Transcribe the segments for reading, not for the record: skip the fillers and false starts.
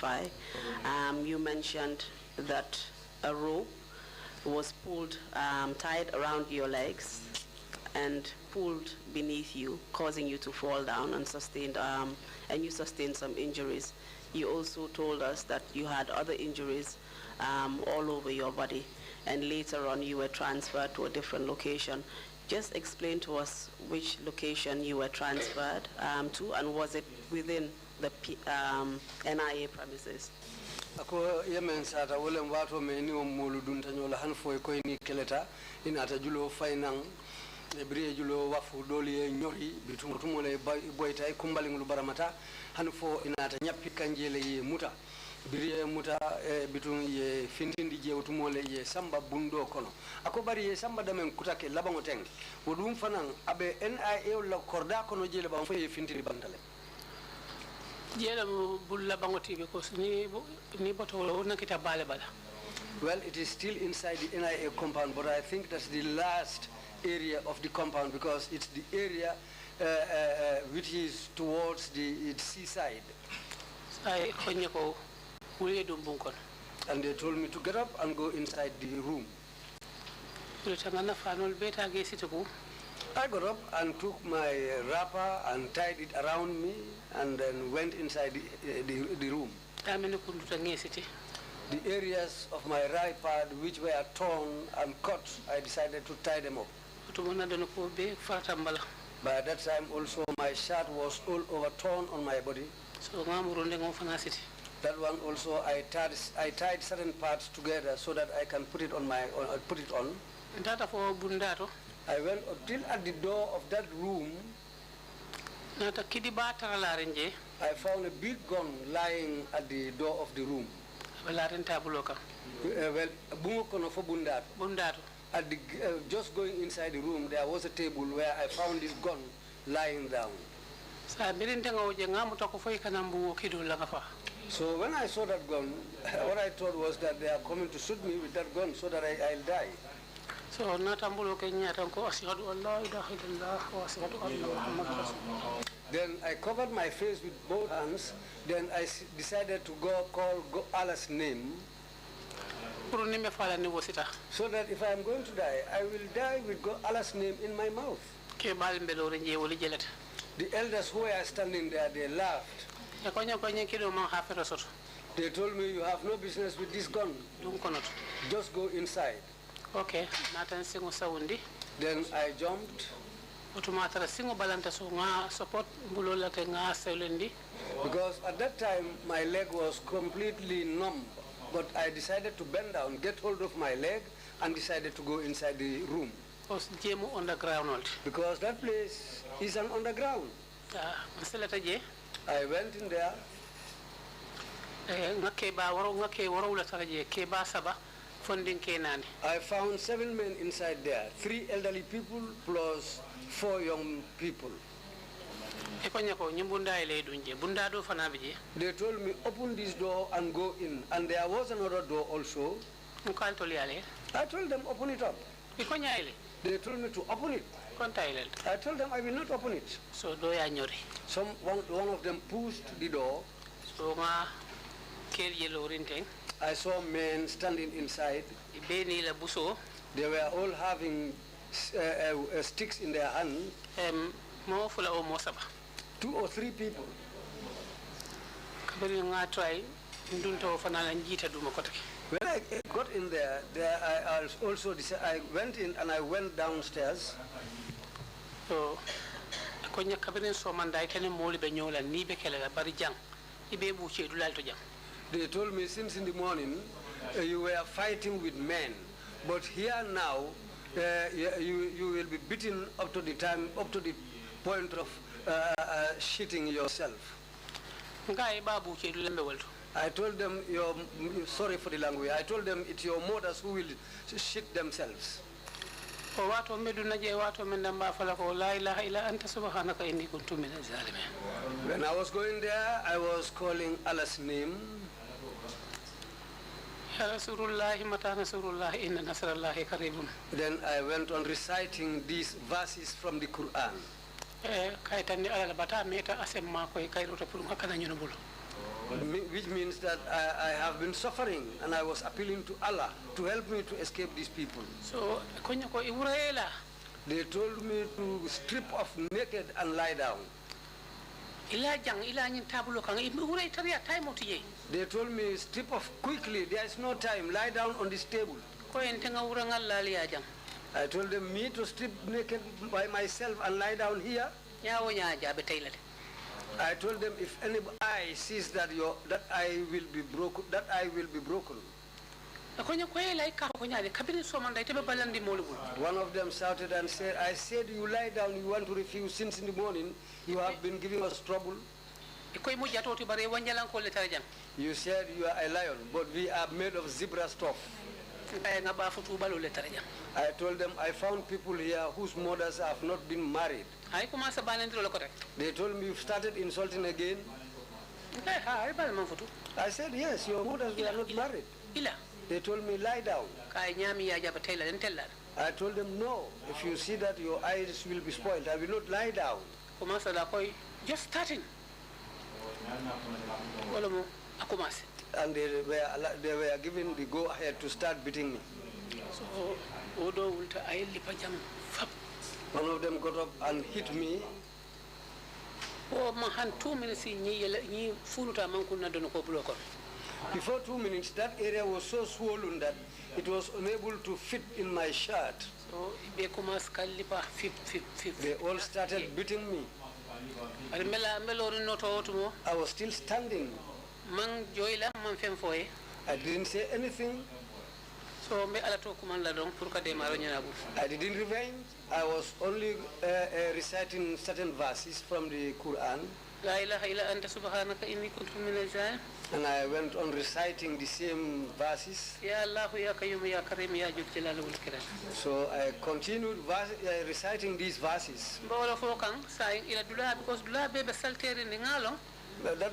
clarify. You mentioned that a rope was pulled, tied around your legs and pulled beneath you, causing you to fall down and you sustained some injuries. You also told us that you had other injuries all over your body, and later on you were transferred to a different location. Just explain to us which location you were transferred to, and was it within the NIA premises? Ako yemen sata wolem wato me ni molu dun tanyola han foy koy ni keleta ina ta julo faynang e briye julo wafu doli e nyori bitum tumole boyta e kumbali ngulu baramata han fo ina ta nyappi kanjele ye muta briye muta e bitum ye fintindi je tumole ye samba bundo kono ako bari ye samba damen kutake labango teng wodum fanan abe NIA la korda kono jele ba fo ye fintindi bantale well, it is still inside the NIA compound, but I think that's the last area of the compound because it's the area which is towards the seaside. And they told me to get up and go inside the room. I got up and took my wrapper and tied it around me and then went inside the room. The areas of my right part which were torn and cut, I decided to tie them up. By that time also my shirt was all over torn on my body. That one also I tied certain parts together so that I can put it on I went until at the door of that room. I found a big gun lying at the door of the room. Just going inside the room, there was a table where I found this gun lying down. So when I saw that gun, what I thought was that they are coming to shoot me with that gun so that I'll die. So then I covered my face with both hands. Then I decided to go call Allah's name. So that if I am going to die, I will die with Allah's name in my mouth. The elders who were standing there, they laughed. They told me, you have no business with this gun. Just go inside. Okay. Then I jumped. Because at that time my leg was completely numb, but I decided to bend down, get hold of my leg, and decided to go inside the room. Because that place is an underground. I went in there. I found 7 men inside there, 3 elderly people plus 4 young people. They told me, open this door and go in. And there was another door also. I told them, open it up. They told me to open it. I told them, I will not open it. So one of them pushed the door. I saw men standing inside. They were all having sticks in their hand. 2 or 3 people. When I got in there, I went in and I went downstairs. So, they told me since in the morning you were fighting with men, but here now you will be beaten up to the point of shitting yourself. I told them, sorry for the language, I told them it's your mothers who will shit themselves. When I was going there, I was calling Allah's name. Then I went on reciting these verses from the Quran. which means that I have been suffering, and I was appealing to Allah to help me to escape these people. So They told me to strip off naked and lie down. They told me strip off quickly, there is no time, lie down on this table. I told them me to strip naked by myself and lie down here. I told them if any eye sees that I will be broken, One of them shouted and said, I said you lie down, you want to refuse since in the morning, you have been giving us trouble. You said you are a lion, but we are made of zebra stuff. I told them I found people here whose mothers have not been married. They told me you've started insulting again. I said yes, your mothers were not married. They told me lie down. I told them no, if you see that your eyes will be spoiled, I will not lie down. Just starting. And they were given the go ahead to start beating me. One of them got up and hit me. Before 2 minutes, that area was so swollen that it was unable to fit in my shirt. They all started beating me. I was still standing. I didn't say anything. I didn't revenge. I was only reciting certain verses from the Quran. And I went on reciting the same verses. So I continued reciting these verses. That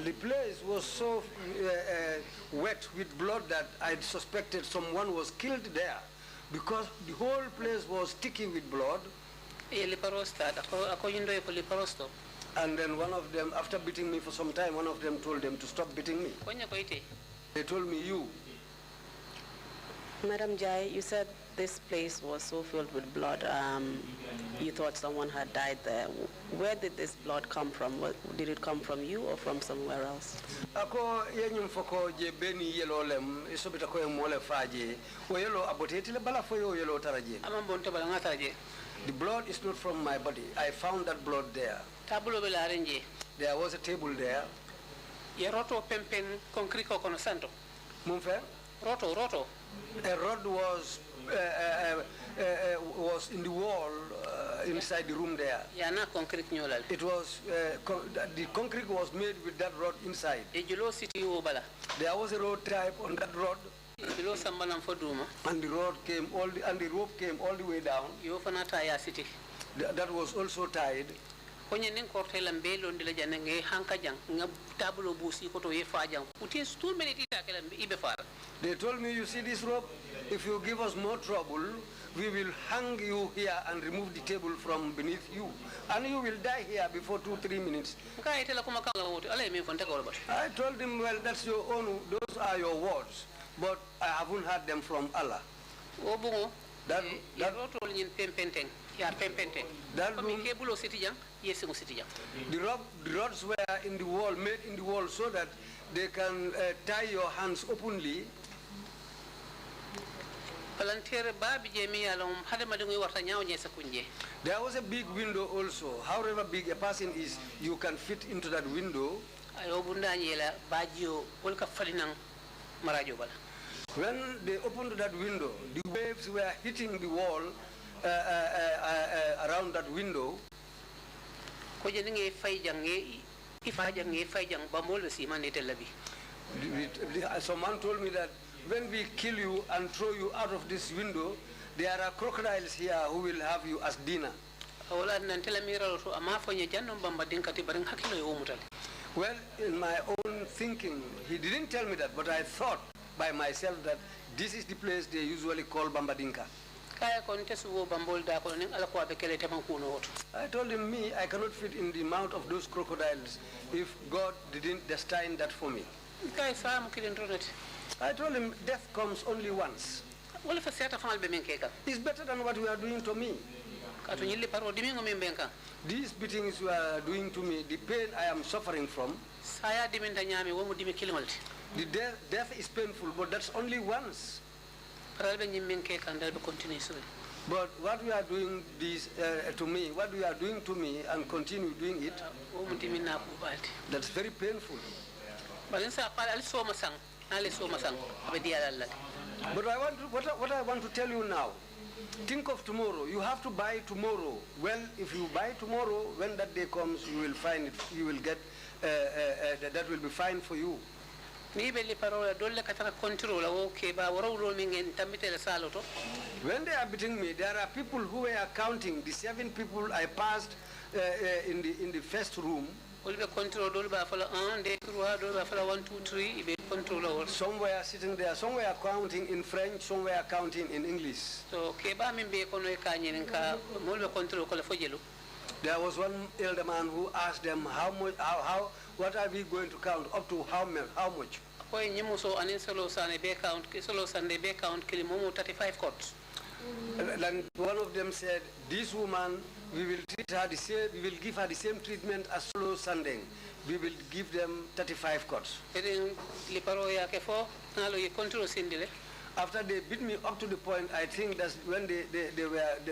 the place was so wet with blood that I suspected someone was killed there, because the whole place was sticky with blood. And then one of them, after beating me for some time, one of them told them to stop beating me. They told me, you. Madam Jai, you said this place was so filled with blood. You thought someone had died there. Where did this blood come from? Did it come from you or from somewhere else? The blood is not from my body. I found that blood there. There was a table there. Roto. A rod was in the wall inside the room there. It was the concrete was made with that rod inside. There was a road type on that rod. And the rope came all the way down. That was also tied. They told me, you see this rope, if you give us more trouble, we will hang you here and remove the table from beneath you. And you will die here before 2-3 minutes. I told him, well, that's your own, those are your words. But I haven't heard them from Allah. The rods were in the wall, made in the wall, so that they can tie your hands openly. There was a big window also. However big a person is, you can fit into that window. When they opened that window, the waves were hitting the wall around that window. Someone told me that when we kill you and throw you out of this window, there are crocodiles here who will have you as dinner. Well, in my own thinking, he didn't tell me that, but I thought by myself that this is the place they usually call Bambadinka. Kaya konte suwo bambol da ko ning ala ko abe kele teman kuno woto. I told him, me, I cannot fit in the mouth of those crocodiles if God didn't destine that for me. Kaya sa mo kilin ronati. I told him, death comes only once. Wala fa seta famal be men keka. It's better than what you are doing to me. Ka to nyilli paro dimi ngo men benka. These beatings you are doing to me, the pain I am suffering from, Saya dimi ndanyami wo mo dimi kilingolti. the death is painful, but that's only once. Paral be nyimmen keka ndal be continue so. But what you are doing this to me, what you are doing to me and continue doing it, Wo mo dimi na ko balti. that's very painful. Balin sa pal al so masang. Ale so masang. Be di Allah. But I want to, what I want to tell you now, think of tomorrow. You have to buy tomorrow. Well, if you buy tomorrow, when that day comes, you will find it. You will get that will be fine for you. Ni be li parola dolle katara control o ke ba woro lo min en tambite le saloto. When they are beating me, there are people who were counting the 7 people I passed in the first room. Will be control dol ba fala 1 2 3 dol ba fala 1 2 3 be control o. Some were sitting there, some were counting in French, some were counting in English. So ke ba min be kono e kanyen ka mo be control ko le fojelu. There was one elder man who asked them how much, what are we going to count, up to how much? Koy nyimu so anin solo sane be count solo sande be count kili momo 35 cots. And one of them said, this woman, we will treat her the same, we will give her the same treatment as Solo Sandeng. We will give them 35 cuts. After they beat me up to the point, I think that's when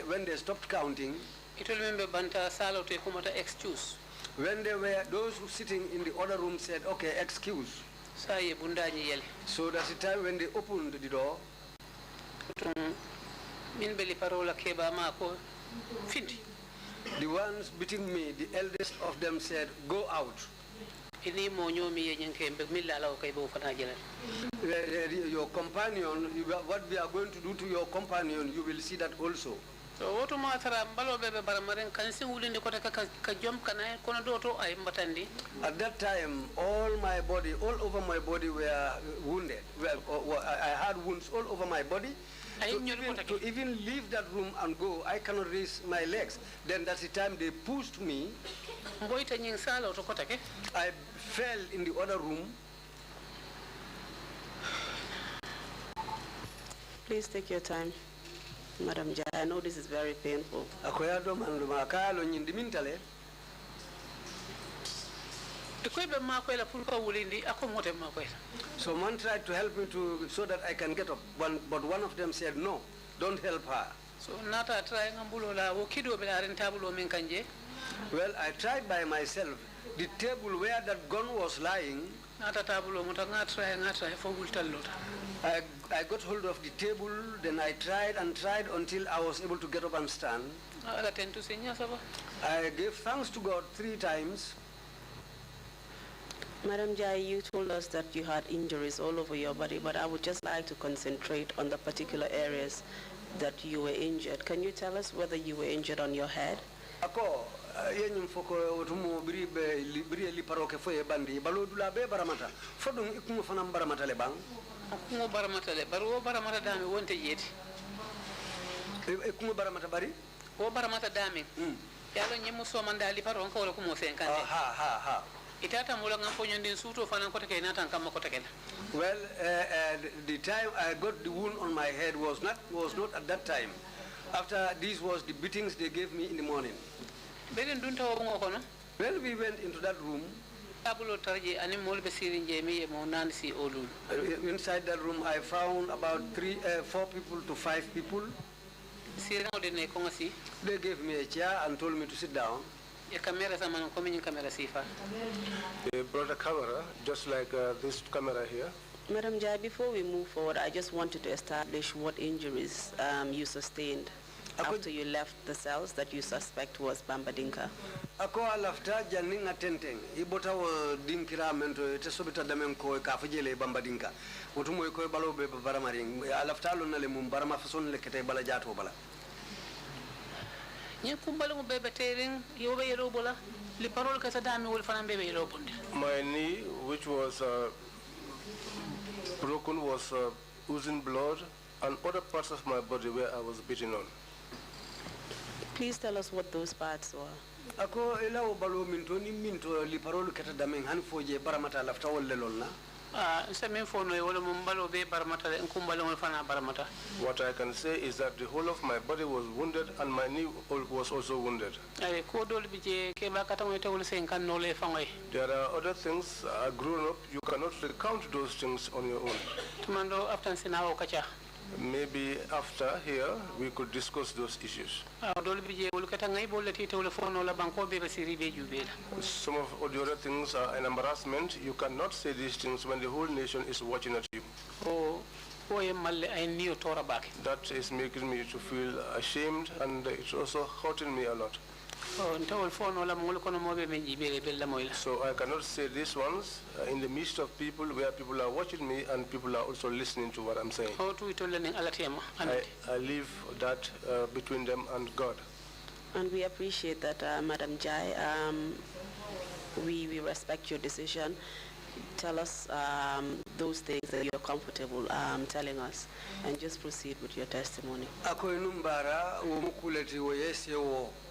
when they stopped counting. It will remember banta salo to kumata excuse. When they were, those who sitting in the other room said, okay, excuse. So that's the time when they opened the door. The ones beating me, the eldest of them said, go out. Your companion, what we are going to do to your companion, you will see that also. So what at that time, all over my body were wounded. I had wounds all over my body. To even leave that room and go, I cannot raise my legs. Then that's the time they pushed me. I fell in the other room. Please take your time, Madam Jai. I know this is very painful. So one tried to help me so that I can get up, but one of them said, no, don't help her. So nata try ngambulo wo kido be aren tabulo min kanje. Well, I tried by myself. The table where that gun was lying, nata tabulo mota ngatra fo bultallota. I got hold of the table, then I tried and tried until I was able to get up and stand. I gave thanks to God 3 times. Madam Jai, you told us that you had injuries all over your body, but I would just like to concentrate on the particular areas that you were injured. Can you tell us whether you were injured on your head? Ako yenyum foko otumo biri li paroke foye bandi balodula be baramata fodum ikumo fanam baramata le bang ikumo baramata le baro baramata dami wonte yeti ikumo baramata bari o baramata dami yalo nyemu so manda li paro ko wala kumo 50 ha itata mula ngampo nyondin suto fana ko take nata kam ko take. Well, the time I got the wound on my head was not at that time. After this was the beatings they gave me in the morning. Well, we went into that room. Inside that room, I found about 4 people to 5 people. They gave me a chair and told me to sit down. They brought a camera, just like this camera here. Madam Jai, before we move forward, I just wanted to establish what injuries you sustained after you left the cells that you suspect was Bambadinka. Ako alafta janinga tenteng ibota wa dinkira mento te sobita damen ko ka fajele Bambadinka wotumo ko balo be baramaring alafta lo na le mum barama fason le kete bala jato bala nyen kumbalo mo bebe tering yobe yelo bola li parole ka sadami wol fanam bebe yelo bonde. My knee, which was broken, was oozing blood, and other parts of my body where I was beaten on. Please tell us what those parts were. Ako ila balo minto ni minto li parolu keta damen han foje baramata lafta wolle lolna. What I can say is that the whole of my body was wounded and my knee was also wounded. There are other things grown up, you cannot recount those things on your own. Maybe after here we could discuss those issues. Some of the other things are an embarrassment. You cannot say these things when the whole nation is watching at you. That is making me to feel ashamed, and it's also hurting me a lot. So I cannot say these ones in the midst of people where people are watching me and people are also listening to what I'm saying. I leave that between them and God. And we appreciate that, Madam Jai. We respect your decision. Tell us those things that you're comfortable telling us, and just proceed with your testimony.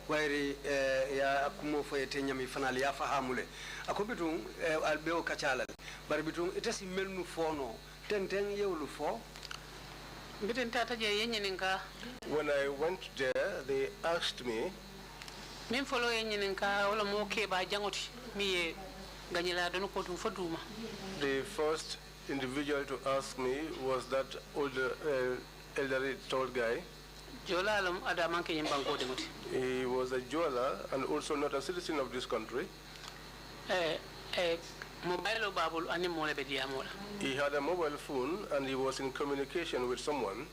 Wairi ya kumo fo etenya mi fanali ya fahamule akobitum albeo kachala baribitum itasi melnu fono tenten yewlu fo biten tata je yenyeninka. When I went there, they asked me, min folo yenyeninka wala mo ke ba jangoti mi ganyela don ko dum foduma. The first individual to ask me was that older elderly tall guy. He was a jeweler and also not a citizen of this country. He had a mobile phone and he was in communication with someone.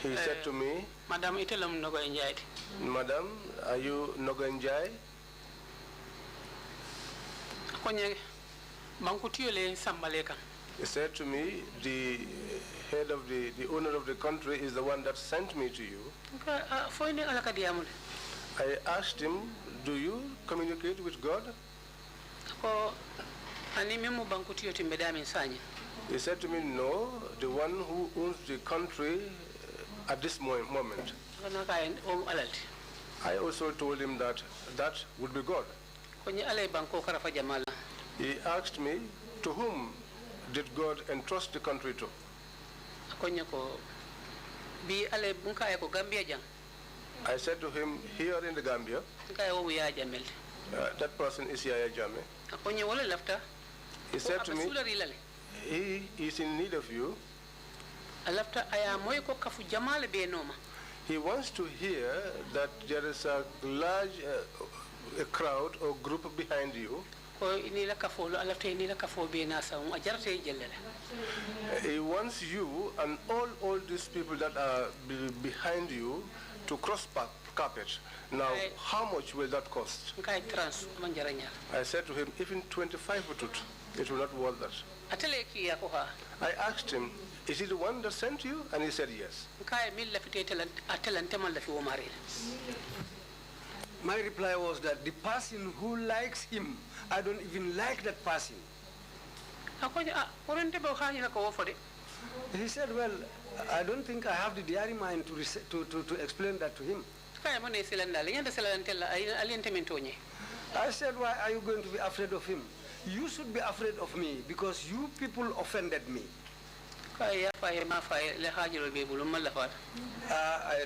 He said to me, Madam, are you Noganjai? He said to me, the head of the owner of the country is the one that sent me to you. I asked him, do you communicate with God? He said to me, no, the one who owns the country at this moment. I also told him that that would be God. He asked me, to whom did God entrust the country to? I said to him, here in the Gambia, that person is Yaya Jammeh. He said to me, he is in need of you. He wants to hear that there is a large a crowd or group behind you. He wants you and all these people that are behind you to cross carpet. Now, how much will that cost? I said to him, even 25 utut, it will not worth that. I asked him, is he the one that sent you? And he said yes. My reply was that the person who likes him, I don't even like that person. He said, well, I don't think I have the diary mind to explain that to him. I said, why are you going to be afraid of him? You should be afraid of me because you people offended me. I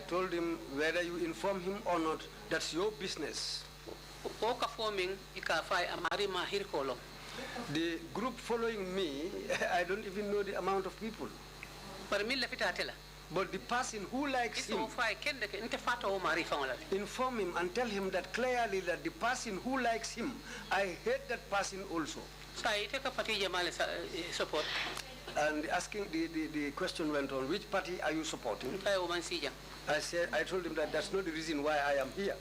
told him whether you inform him or not, that's your business. The group following me, I don't even know the amount of people. But the person who likes him, inform him and tell him that clearly that the person who likes him, I hate that person also. And the question went on, which party are you supporting? I told him that that's not the reason why I am here.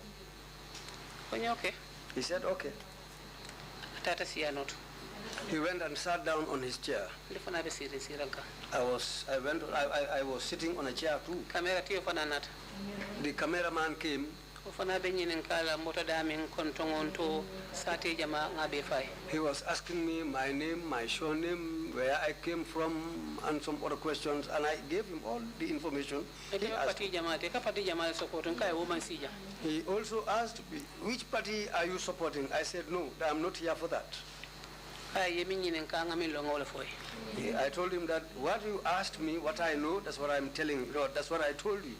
Okay. He said, okay. He went and sat down on his chair. I was sitting on a chair too. The cameraman came. He was asking me my name, my surname, where I came from, and some other questions, and I gave him all the information. He also asked me, which party are you supporting? I said, no, I'm not here for that. I told him that what you asked me, what I know, that's what I'm telling you. No, that's what I told you.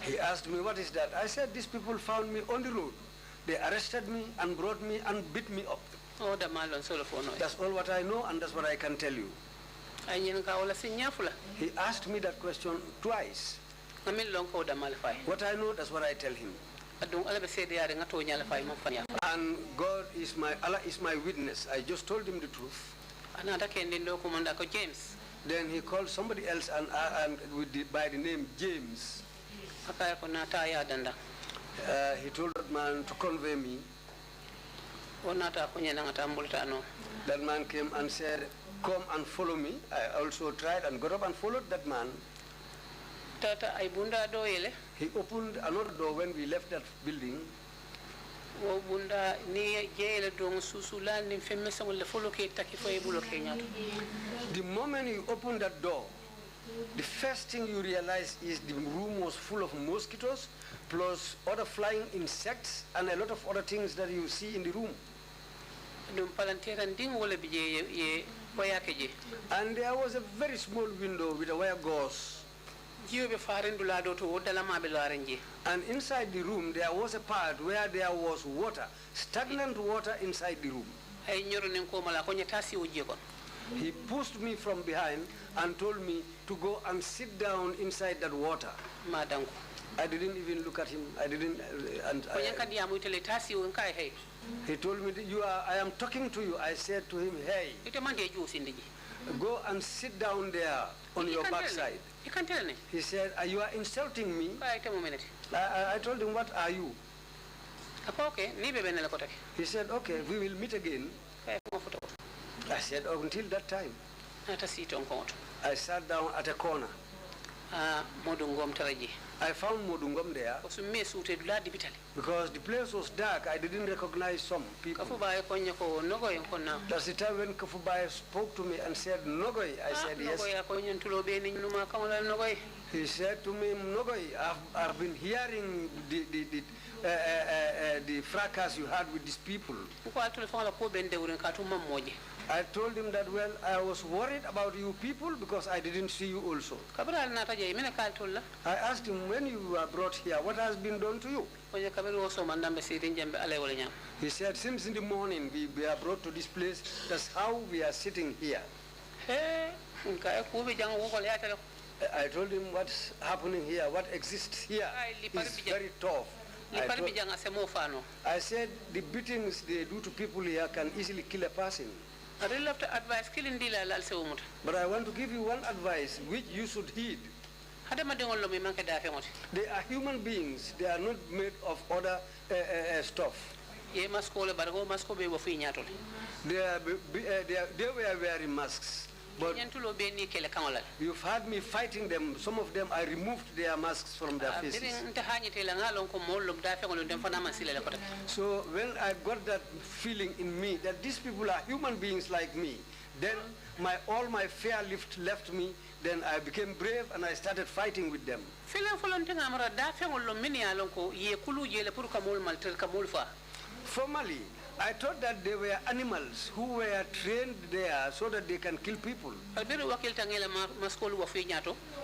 He asked me, what is that? I said, these people found me on the road. They arrested me and brought me and beat me up. That's all what I know, and that's what I can tell you. He asked me that question twice. What I know, that's what I tell him. And God is Allah is my witness. I just told him the truth. Then he called somebody else by the name James. He told that man to convey me. That man came and said, come and follow me. I also tried and got up and followed that man. He opened another door when we left that building. The moment you open that door, the first thing you realize is the room was full of mosquitoes, plus other flying insects and a lot of other things that you see in the room. And there was a very small window with a wire gauze. And inside the room, there was a part where there was water, stagnant water inside the room. He pushed me from behind and told me to go and sit down inside that water. I didn't even look at him. I didn't. He told me, I am talking to you. I said to him, hey, go and sit down there on your backside. You can tell me. He said, you are insulting me. I told him, what are you? He said, okay, we will meet again. I said, until that time. I sat down at a corner. I found Modungom there because the place was dark. I didn't recognize some people. That's the time when Kafubai spoke to me and said, Nogoi. I said, yes. He said to me, Nogoi, I've been hearing the fracas you had with these people. I told him that, well, I was worried about you people because I didn't see you also. I asked him, when you were brought here, what has been done to you? He said, since in the morning we were brought to this place, that's how we are sitting here. I told him what's happening here, what exists here is very tough. I said, the beatings they do to people here can easily kill a person. But I want to give you one advice which you should heed. They are human beings. They are not made of other stuff. They were wearing masks. But you've had me fighting them. Some of them, I removed their masks from their faces. So when I got that feeling in me that these people are human beings like me, then all my fear left me. Then I became brave and I started fighting with them. Formally, I thought that they were animals who were trained there so that they can kill people.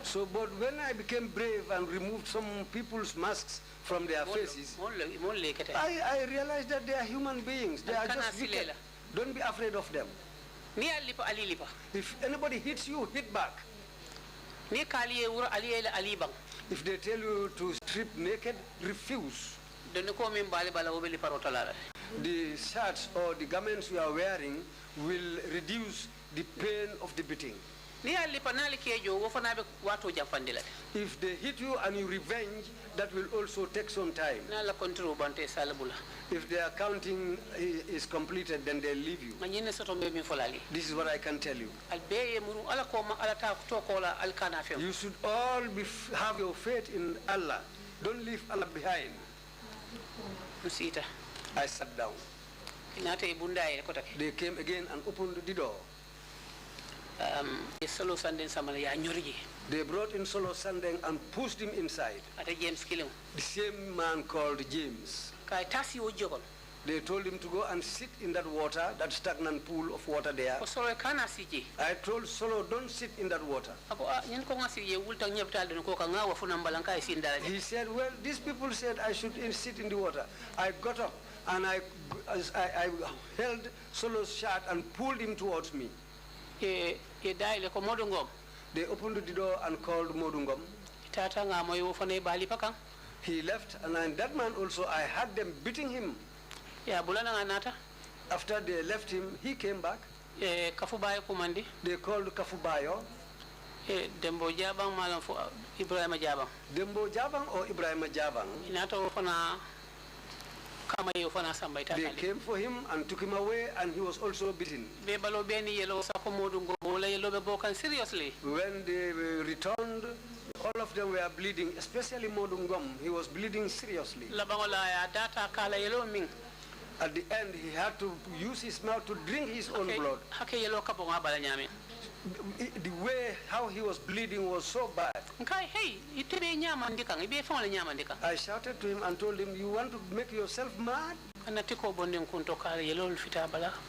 So, but when I became brave and removed some people's masks from their faces, I realized that they are human beings. They are just wicked. Don't be afraid of them. If anybody hits you, hit back. If they tell you to strip naked, refuse. The shirts or the garments you are wearing will reduce the pain of the beating. If they hit you and you revenge, that will also take some time. If their counting is completed, then they'll leave you. This is what I can tell you. You should all have your faith in Allah. Don't leave Allah behind. I sat down. They came again and opened the door. They brought in Solo Sandeng and pushed him inside. The same man called James. They told him to go and sit in that water, that stagnant pool of water there. I told Solo, don't sit in that water. He said, well, these people said I should sit in the water. I got up and I held Solo's shirt and pulled him towards me. They opened the door and called Modungom. He left, and that man also, I had them beating him. After they left him, he came back. They called Kafubayo. Dembo Jabang or Ibrahim Jabang. They came for him and took him away, and he was also beaten. When they returned, all of them were bleeding, especially Modungom. He was bleeding seriously. At the end, he had to use his mouth to drink his own blood. The way how he was bleeding was so bad. I shouted to him and told him, you want to make yourself mad?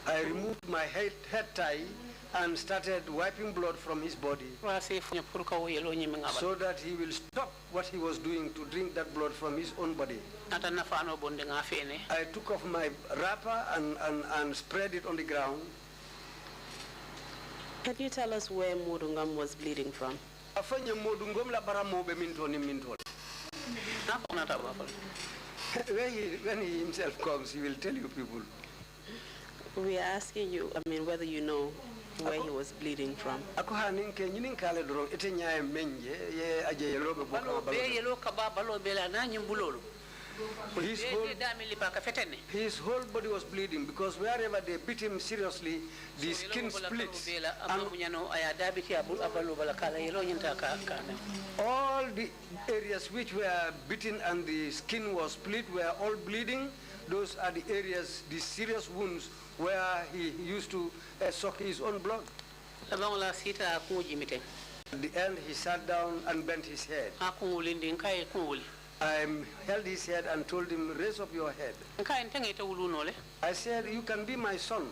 I removed my head tie and started wiping blood from his body so that he will stop what he was doing to drink that blood from his own body. I took off my wrapper and spread it on the ground. Can you tell us where Modungam was bleeding from? When he himself comes, he will tell you people. We are asking you, whether you know where he was bleeding from. His whole body was bleeding because wherever they beat him seriously, the skin splits. All the areas which were beaten and the skin was split were all bleeding. Those are the areas, the serious wounds where he used to suck his own blood. At the end, he sat down and bent his head. I held his head and told him, raise up your head. I said, you can be my son.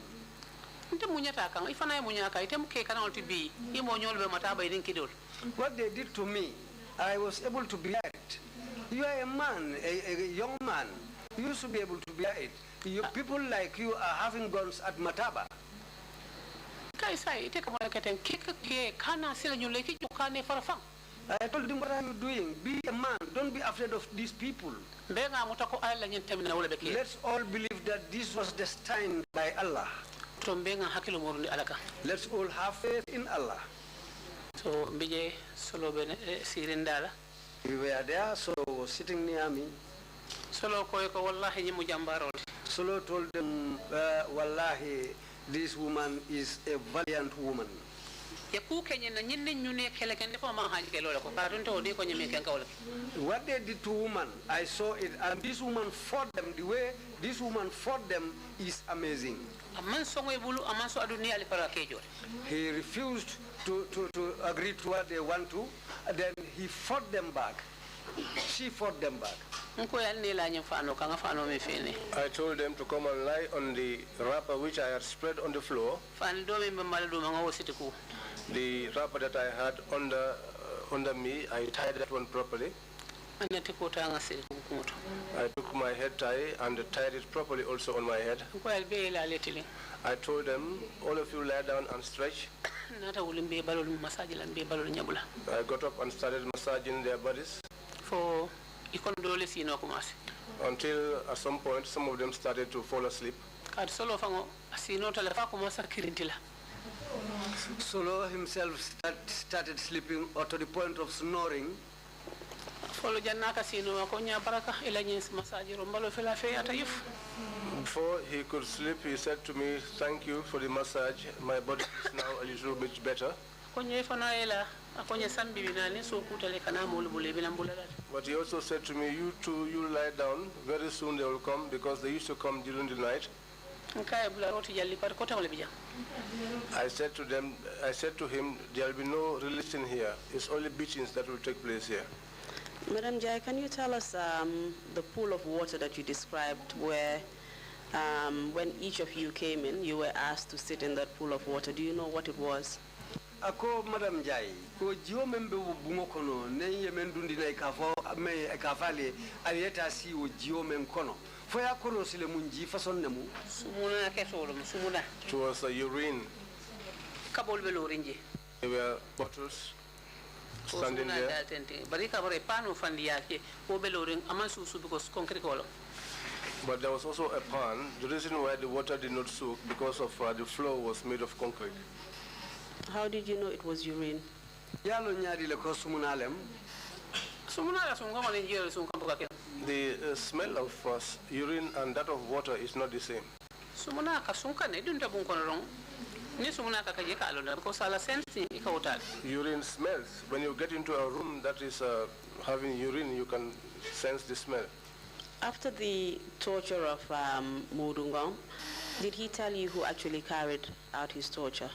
What they did to me, I was able to bear it. You are a man, a young man. You should be able to bear it. People like you are having guns at Mataba. I told him, what are you doing? Be a man. Don't be afraid of these people. Let's all believe that this was destined by Allah. Let's all have faith in Allah. So, we were there, so was sitting near me. Solo told them, wallahi, this woman is a valiant woman. What they did to woman, I saw it, and this woman fought them. The way this woman fought them is amazing. He refused to agree to what they want to, and then he fought them back. She fought them back. I told them to come and lie on the wrapper which I had spread on the floor. The wrapper that I had under me, I tied that one properly. I took my head tie and tied it properly also on my head. I told them, all of you lie down and stretch. I got up and started massaging their bodies. Until at some point, some of them started to fall asleep. Solo himself started sleeping or to the point of snoring. Before he could sleep, he said to me, thank you for the massage. My body is now a little bit better. But he also said to me, you two, you lie down. Very soon they will come because they used to come during the night. I said to him, there will be no releasing here. It's only beatings that will take place here. Madam Jai, can you tell us the pool of water that you described where when each of you came in, you were asked to sit in that pool of water? Do you know what it was? Ako Madam Jai, ko jiwo membe bungo kono ne yemen dundi na ikafale aliyeta si o jiwo men kono. Foya kono sile munji fason nemu. Sumuna kesolo sumuna. It was a urine. Kabol belorinje. There were bottles standing there. But there was also a pan. The reason why the water did not soak because of the floor was made of concrete. How did you know it was urine? The smell of urine and that of water is not the same. Urine smells. When you get into a room that is having urine, you can sense the smell. After the torture of Modungong, did he tell you who actually carried out his torture?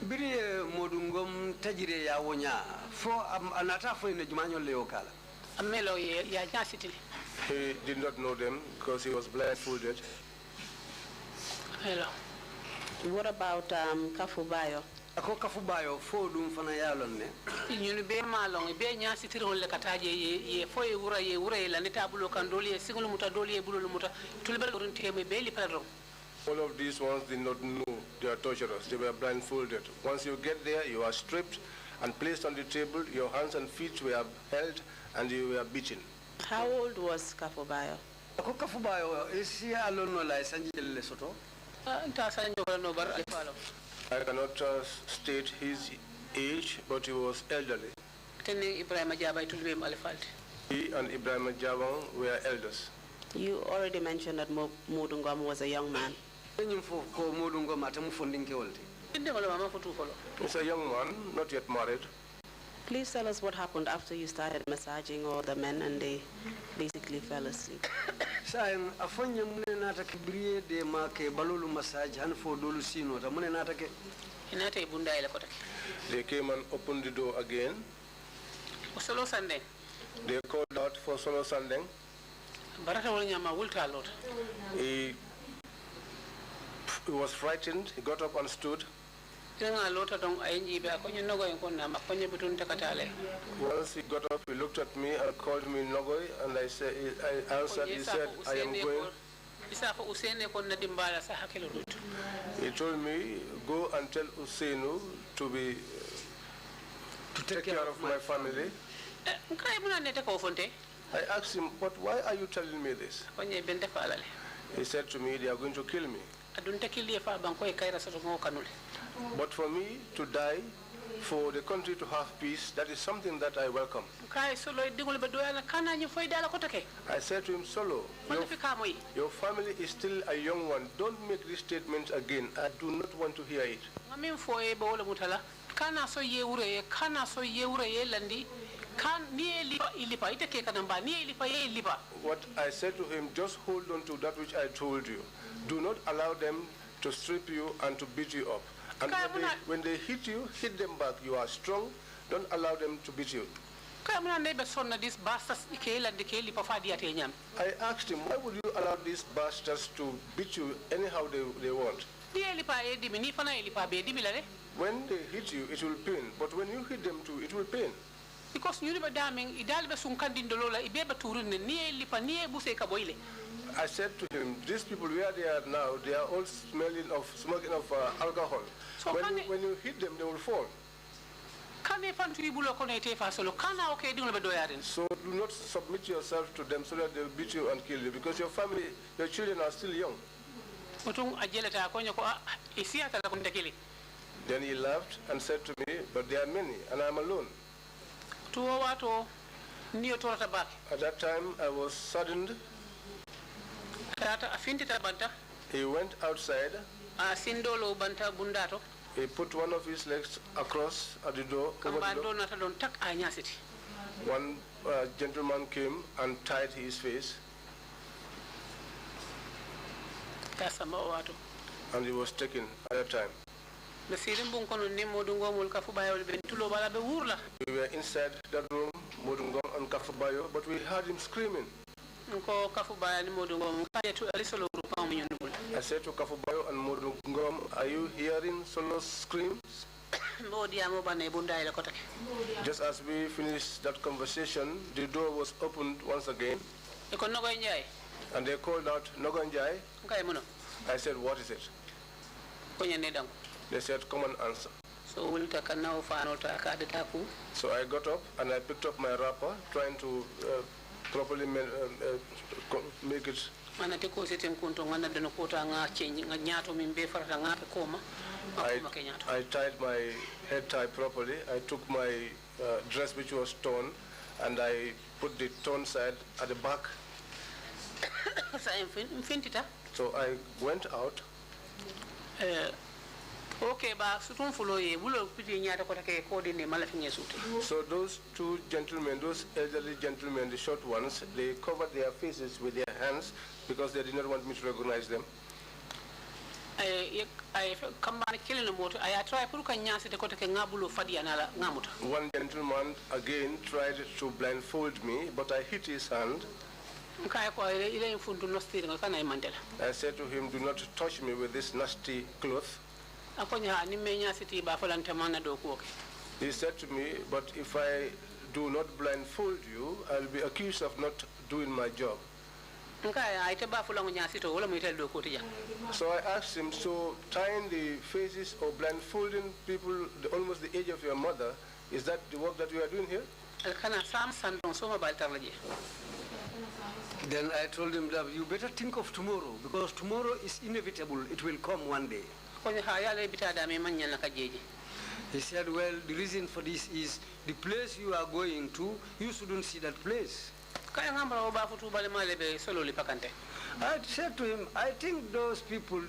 Biri Modungom tajire ya wonya fo anata fo ine jumanyo leo kala. Amelo ya nyasiti. He did not know them because he was blindfolded. Hello. What about Kafubayo? Ako Kafubayo fo dum fana yalon ne. Nyunu be malong be nyasiti ron le kataje ye fo ye wura la netabulo kan doli ye singulu muta doli ye bululu muta tulbe ron teme be li pardon. All of these ones did not know they are torturers. They were blindfolded. Once you get there, you are stripped and placed on the table. Your hands and feet were held and you were beaten. How old was Kafubayo? Ako Kafubayo isi alono la sanjile soto. I cannot state his age, but he was elderly. He and Ibrahim Jabang were elders. You already mentioned that Modungom was a young man. He's a young man, not yet married. Please tell us what happened after you started massaging all the men and they basically fell asleep. They came and opened the door again. They called out for Solo Sandeng. He was frightened. He got up and stood. Once he got up, he looked at me and called me Nogoy, and I answered. He said, I am going. He told me, go and tell Usainu to take care of my family. I asked him, but why are you telling me this? He said to me, they are going to kill me. But for me to die, for the country to have peace, that is something that I welcome. I said to him, Solo, your family is still a young one. Don't make this statement again. I do not want to hear it. What I said to him, just hold on to that which I told you. Do not allow them to strip you and to beat you up. And when they hit you, hit them back. You are strong. Don't allow them to beat you. I asked him, why would you allow these bastards to beat you anyhow they want? When they hit you, it will pain. But when you hit them too, it will pain. Because I said to him, these people where they are now, they are all smoking of alcohol. So when you hit them, they will fall. So do not submit yourself to them so that they will beat you and kill you, because your family, your children are still young. Then he laughed and said to me, but there are many, and I am alone. At that time, I was saddened. He went outside. He put one of his legs across at the door. One gentleman came and tied his face. and he was taken at that time. We were inside that room, Modungom and Kafubayo, but we heard him screaming. I said to Kafubayo and Modungom, are you hearing Solo's screams? Just as we finished that conversation, the door was opened once again. And they called out, Nogonjai. I said, what is it? They said, come and answer. So I got up and I picked up my wrapper, trying to properly make it. I tied my head tie properly. I took my dress, which was torn, and I put the torn side at the back. So I went out. So those two gentlemen, those elderly gentlemen, the short ones, they covered their faces with their hands because they did not want me to recognize them. One gentleman again tried to blindfold me, but I hit his hand. I said to him, do not touch me with this nasty cloth. He said to me, but if I do not blindfold you, I'll be accused of not doing my job. So I asked him, so tying the faces or blindfolding people almost the age of your mother, is that the work that you are doing here? Then I told him that you better think of tomorrow, because tomorrow is inevitable. It will come one day. He said, well, the reason for this is the place you are going to, you shouldn't see that place. I said to him, I think those people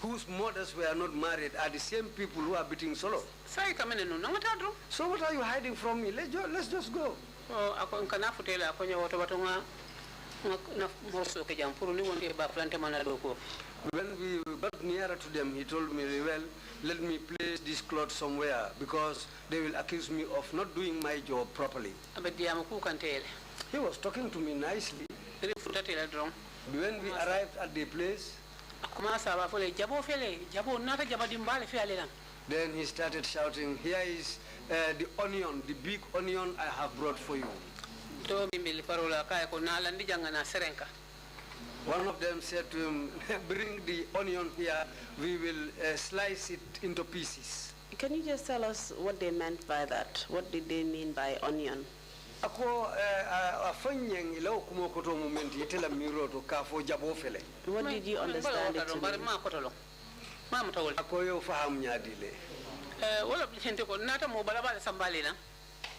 whose mothers were not married are the same people who are beating Solo. So what are you hiding from me? Let's just go. When we got nearer to them, he told me, well, let me place this cloth somewhere because they will accuse me of not doing my job properly. He was talking to me nicely. When we arrived at the place, then he started shouting, here is the onion, the big onion I have brought for you. One of them said to him, bring the onion here, we will slice it into pieces. Can you just tell us what they meant by that? What did they mean by onion? What did you understand it to mean?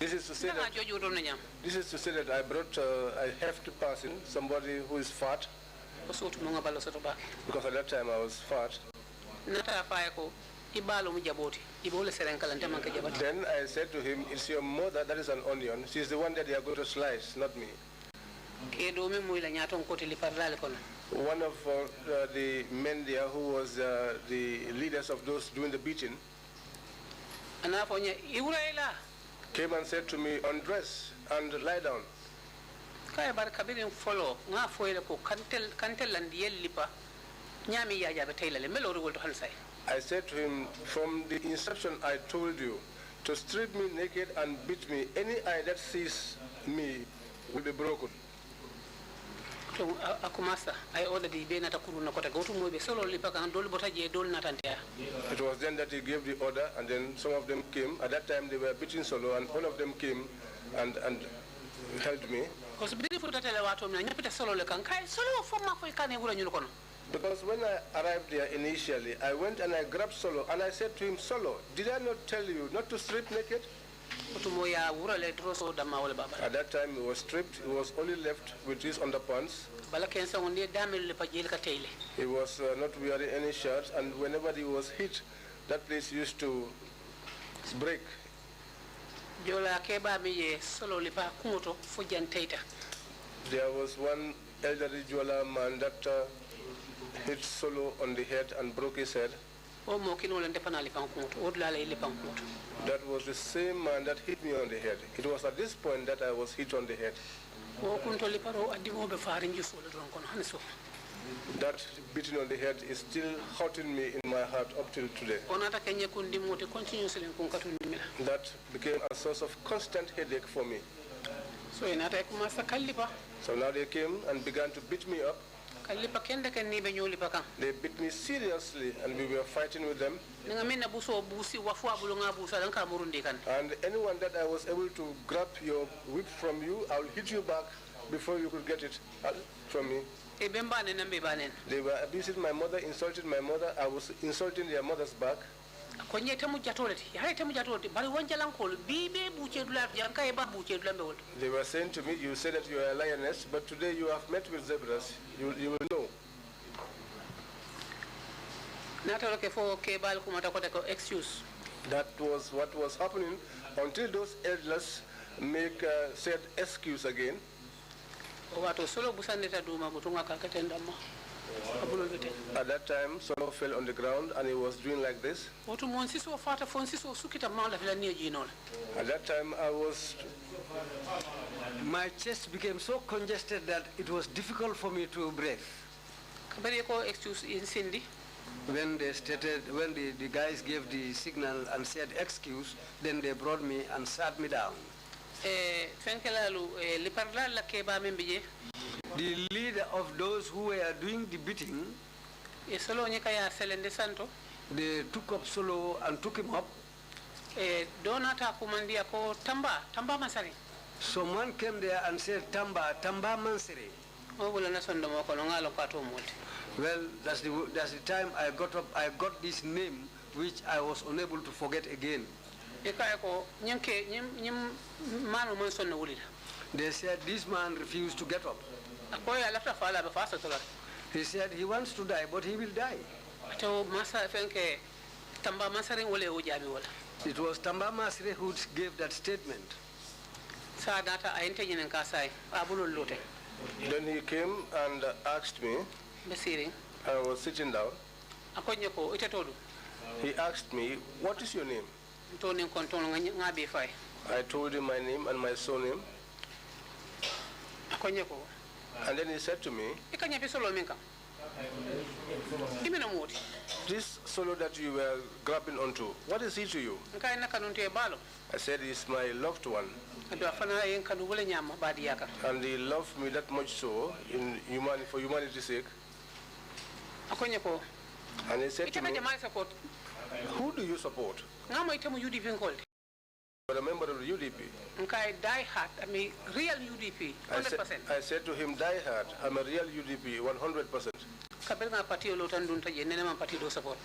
This is to say that I brought a hefty person, somebody who is fat, because at that time I was fat. Then I said to him, it's your mother that is an onion. She's the one that they are going to slice, not me. One of the men there who was the leaders of those doing the beating came and said to me, undress and lie down. I said to him, from the inception I told you to strip me naked and beat me. Any eye that sees me will be broken. It was then that he gave the order, and then some of them came. At that time they were beating Solo, and all of them came and held me. Because when I arrived there initially, I went and I grabbed Solo and I said to him, Solo, did I not tell you not to strip naked? At that time he was stripped, he was only left with his underpants. He was not wearing any shirts, and whenever he was hit, that place used to break. There was one elderly Jola man that hit Solo on the head and broke his head. That was the same man that hit me on the head. It was at this point that I was hit on the head. That beating on the head is still hurting me in my heart up till today. That became a source of constant headache for me. So now they came and began to beat me up. They beat me seriously and we were fighting with them. And anyone that I was able to grab your whip from you, I will hit you back before you could get it from me. They were abusing my mother, insulting my mother. I was insulting their mothers back. They were saying to me, you say that you are a lioness, but today you have met with zebras. You will know. That was what was happening until those elders said excuse again. At that time, Solo fell on the ground and he was doing like this. At that time, my chest became so congested that it was difficult for me to breathe. When the guys gave the signal and said excuse, then they brought me and sat me down. The leader of those who were doing the beating, they took up Solo and took him up. Someone came there and said, Tamba Mansere. Well, that's the time I got up. I got this name, which I was unable to forget again. They said this man refused to get up. He said he wants to die, but he will die. It was Tamba Masre who gave that statement. Then he came and asked me. I was sitting down. He asked me, what is your name? I told him my name and my surname. And then he said to me, this Solo that you were grabbing onto, what is he to you? I said, he's my loved one. And he loved me that much so for humanity's sake. And he said to me, who do you support? I'm a member of the UDP. Die hard, I'm a real UDP, 100%. I said to him, die hard, I'm a real UDP, 100%.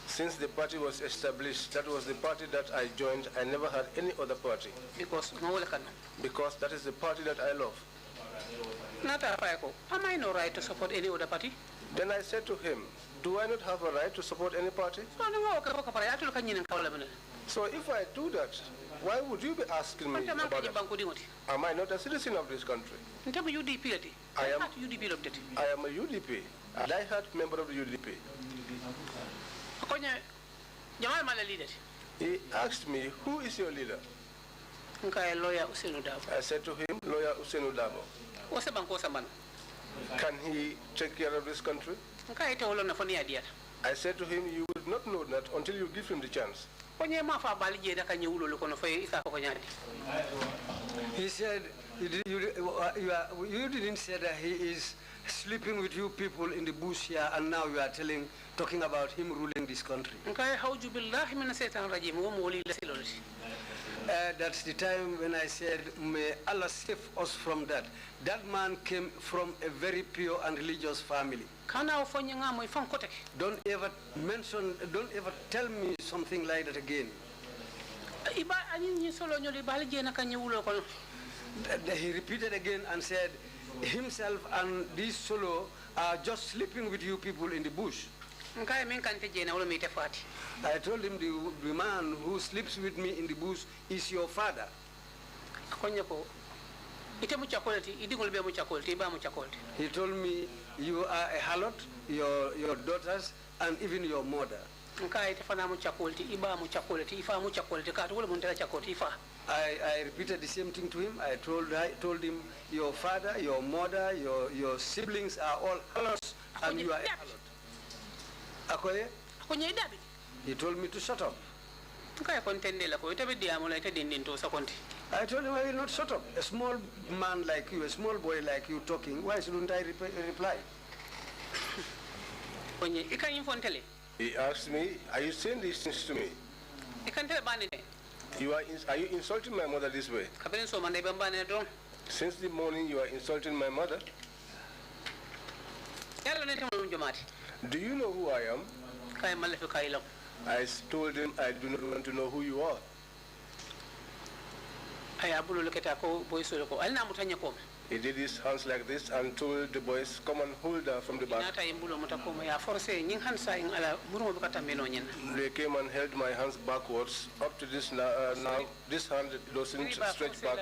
Since the party was established, that was the party that I joined. I never had any other party. Because that is the party that I love. Am I no right to support any other party? Then I said to him, do I not have a right to support any party? So if I do that, why would you be asking me about it? Am I not a citizen of this country? I am a UDP, a die-hard member of the UDP. He asked me, who is your leader? I said to him, lawyer Usenu Dabo. Can he take care of this country? I said to him, you would not know that until you give him the chance. He said, you didn't say that he is sleeping with you people in the bush here, and now you are talking about him ruling this country. That's the time when I said, may Allah save us from that. That man came from a very pure and religious family. Don't ever tell me something like that again. He repeated again and said, himself and this Solo are just sleeping with you people in the bush. I told him the man who sleeps with me in the bush is your father. He told me, you are a harlot, your daughters, and even your mother. I repeated the same thing to him. I told him, your father, your mother, your siblings are all harlots, and you are a harlot. Akoye? He told me to shut up. I told him I will not shut up. A small man like you, a small boy like you talking, why shouldn't I reply? He asked me, are you saying these things to me? Are you insulting my mother this way? Since the morning you are insulting my mother. Do you know who I am? I told him I do not want to know who you are. He did his hands like this and told the boys, come and hold her from the back. They came and held my hands backwards. Up to this now this hand doesn't stretch back.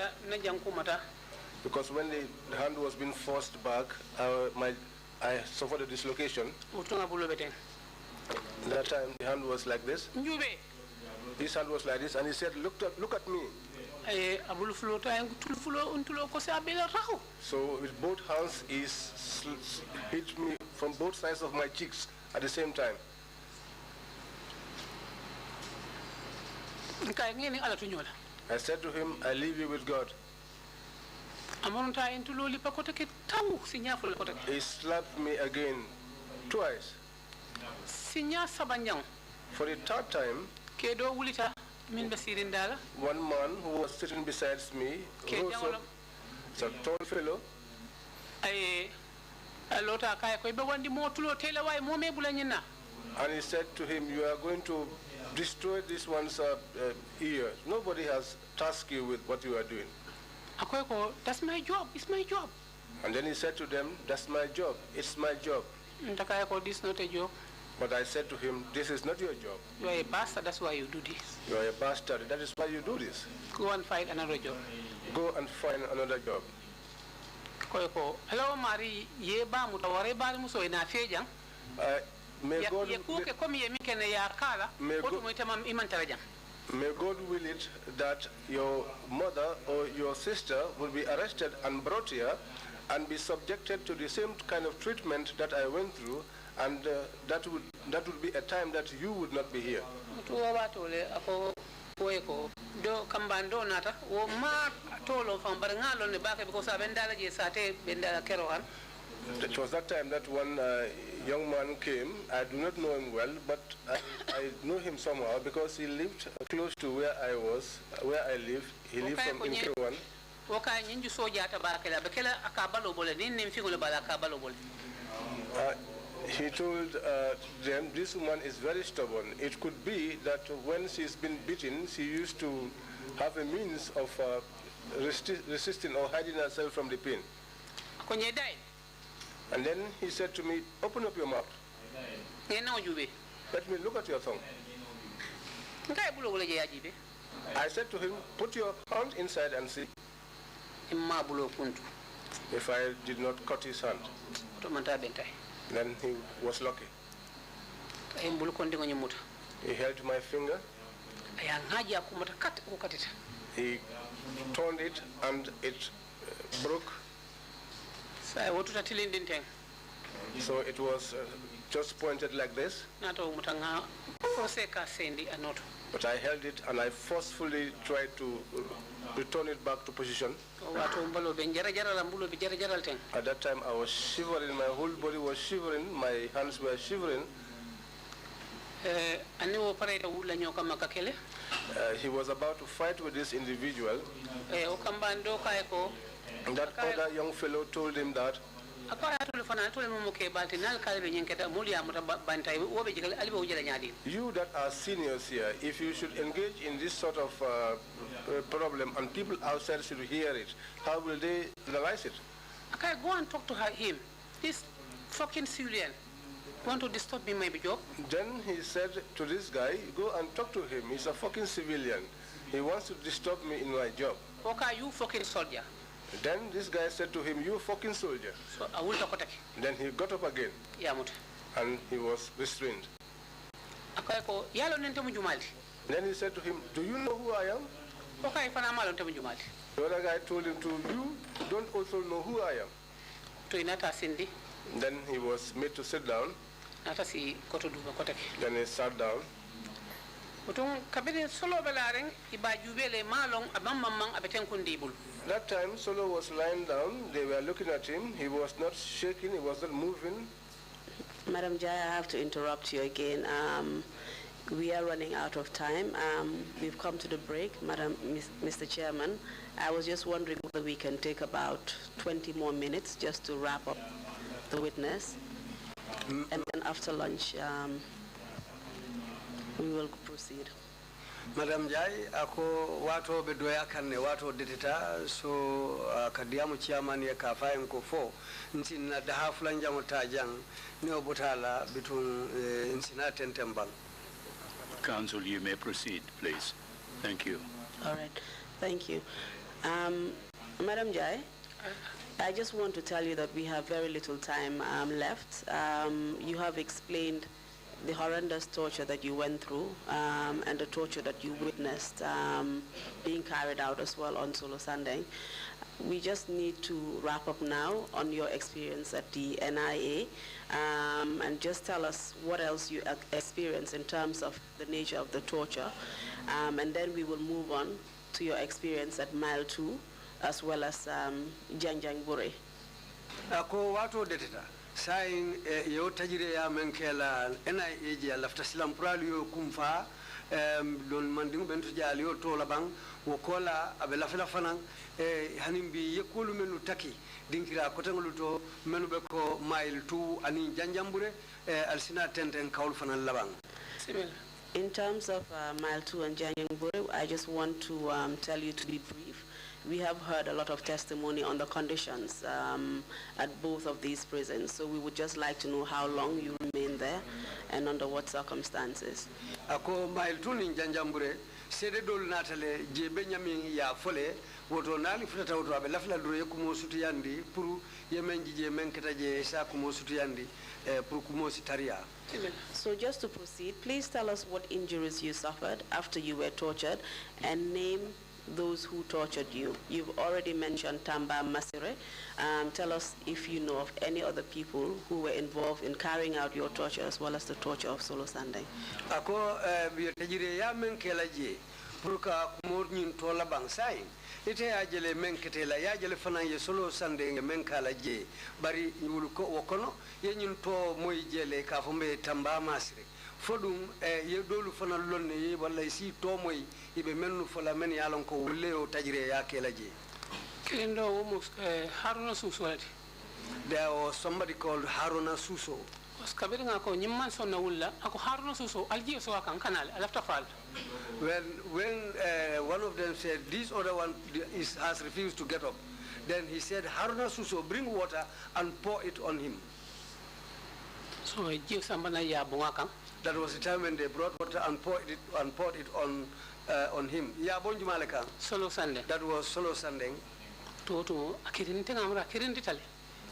Because when the hand was being forced back, I suffered a dislocation. That time the hand was like this. His hand was like this, and he said, look at me. So with both hands, he hit me from both sides of my cheeks at the same time. I said to him, I leave you with God. He slapped me again, twice. For the third time, one man who was sitting beside me, rose up, it's a tall fellow. And he said to him, you are going to destroy this one's ear. Nobody has tasked you with what you are doing. That's my job. It's my job. And then he said to them, that's my job. It's my job. This is not a job. But I said to him, this is not your job. You are a bastard, that's why you do this. You are a bastard, that is why you do this. Go and find another job. Go and find another job. Hello, Mari. Yeba mutaware bari muso ina fejang. May God will it that your mother or your sister will be arrested and brought here and be subjected to the same kind of treatment that I went through, and that would be a time that you would not be here. It was that time that one young man came. I do not know him well, but I know him somehow because he lived close to where I was, where I live. He lived from in Kirwan. He told them, this woman is very stubborn. It could be that when she's been beaten, she used to have a means of resisting or hiding herself from the pain. And then he said to me, open up your mouth. Let me look at your tongue. I said to him, put your hand inside and see. If I did not cut his hand, then he was lucky. He held my finger. He turned it and it broke. So it was just pointed like this. But I held it and I forcefully tried to return it back to position. At that time I was shivering, my whole body was shivering, my hands were shivering. He was about to fight with this individual. That other young fellow told him that you that are seniors here, if you should engage in this sort of problem and people outside should hear it, how will they analyze it? Okay, go and talk to him. This fucking civilian want to disturb me my job. Then he said to this guy, go and talk to him. He's a fucking civilian. He wants to disturb me in my job. Okay, you fucking soldier. Then this guy said to him, "You fucking soldier." So I will talk. Then he got up again. And he was restrained. Then he said to him, "Do you know who I am?" The other guy told him, "You don't also know who I am." Then he was made to sit down. Then he sat down. That time, Solo was lying down. They were looking at him. He was not shaking. He was not moving. Madam Jai, I have to interrupt you again. We are running out of time. We've come to the break. Mr. Chairman, I was just wondering whether we can take about 20 more minutes just to wrap up the witness. And then after lunch, we will proceed. Madam Jai, ako wato bedoya kanne wato deteta so kadiamu chairman ya kafai mkofo nti na daha fulanja mutajang ni obutala between insinate and tembang. Council, you may proceed, please. Thank you. All right. Thank you. Madam Jai, I just want to tell you that we have very little time left. You have explained the horrendous torture that you went through and the torture that you witnessed being carried out as well on Solo Sunday. We just need to wrap up now on your experience at the NIA and just tell us what else you experienced in terms of the nature of the torture, and then we will move on to your experience at Mile 2 as well as Janjang Bure. Ako wato deteta sain yo tajire ya menkela NIA je lafta silam pralio kumfa don manding bentu jali yo tola bang wokola abela fela fanan hanimbi yekulu menu taki dinkira kotangulu to menu be ko Mile 2 ani Janjambure alsina tenten kaul fanan labang. In terms of Mile 2 and Janjang, I just want to tell you to be brief. We have heard a lot of testimony on the conditions at both of these prisons, so we would just like to know how long you remain there and under what circumstances. Ako Mile 2 ni Janjambure sede dol natale je Benjamin ya fole woto nali futata woto abe lafla do yekumo sutiyandi pour yemenji je menketa je sa kumo sutiyandi pour kumo sitaria. So just to proceed, please tell us what injuries you suffered after you were tortured and name those who tortured you. You've already mentioned Tamba Masire. Tell us if you know of any other people who were involved in carrying out your torture as well as the torture of Solo Sunday. Ako tajire ya menkelaje purka kumor nyin tola bangsai ite ajele menketela ya jele fana ye Solo Sunday menkala je bari nyulu ko wokono ye nyin to moy jele ka fombe Tamba Masire fodum ye dolu fana lonne ye walla si to moy ibe mennu fola men yalon ko wulle o tajire ya kelaje kendo almost Haruna Suso. There was somebody called Haruna Suso. When one of them said this other one has refused to get up, then he said, Haruna Suso, bring water and pour it on him. So that was the time when they brought water and poured it on him. Solo Sunday. That was Solo Sunday.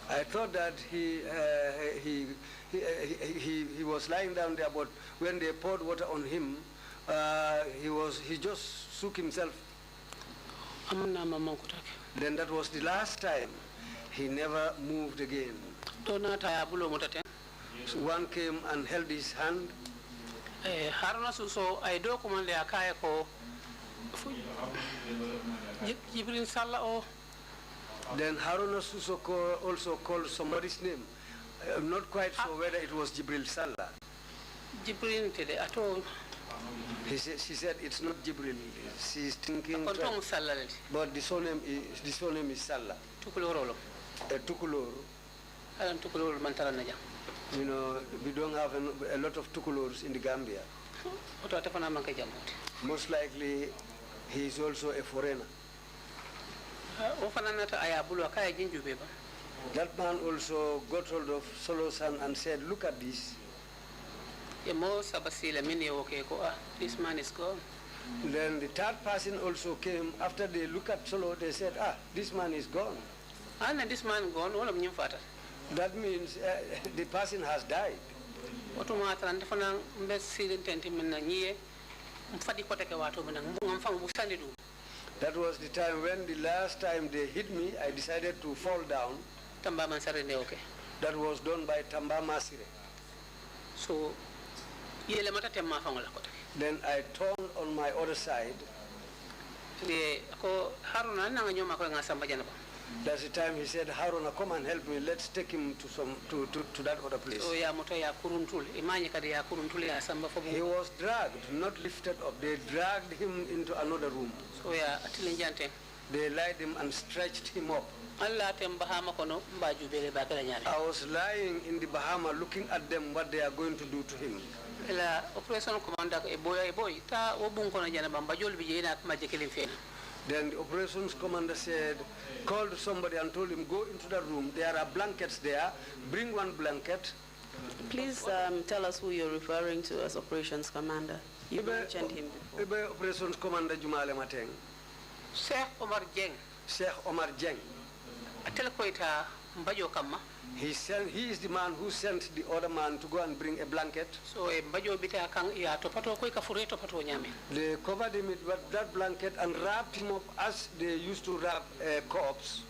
I thought that he was lying down there, but when they poured water on him, he just shook himself. Then that was the last time. He never moved again. So one came and held his hand. Haruna Suso, I do command the Akayako. Jibril Salah. Then Haruna Suso also called somebody's name. I'm not quite sure whether it was Jibril Salah. Jibril at all. She said it's not Jibril. She's thinking. But the surname is Salah. Tukuloro. Tukuloro. Tukuloro Mantaranaja. You know, we don't have a lot of Tukulors in the Gambia. Most likely, he is also a foreigner. That man also got hold of Solosan and said, look at this. This man is gone. Then the third person also came. After they look at Solo, they said, this man is gone. And this man gone, all of them father. That means the person has died. That was the time when the last time they hit me, I decided to fall down. That was done by Tamba Masire. So, then I turned on my other side. That's the time he said, Haruna, come and help me. Let's take him to that other place. He was dragged, not lifted up. They dragged him into another room. They laid him and stretched him up. I was lying in the Bahama looking at them, what they are going to do to him. Then the operations commander said, called somebody and told him, go into the room. There are blankets there. Bring one blanket. Please tell us who you're referring to as operations commander. You mentioned him before. Operations commander Jumale Mateng. Sheikh Omar Jeng. Sheikh Omar Jeng. He is the man who sent the other man to go and bring a blanket. So they covered him with that blanket and wrapped him up as they used to wrap a corpse.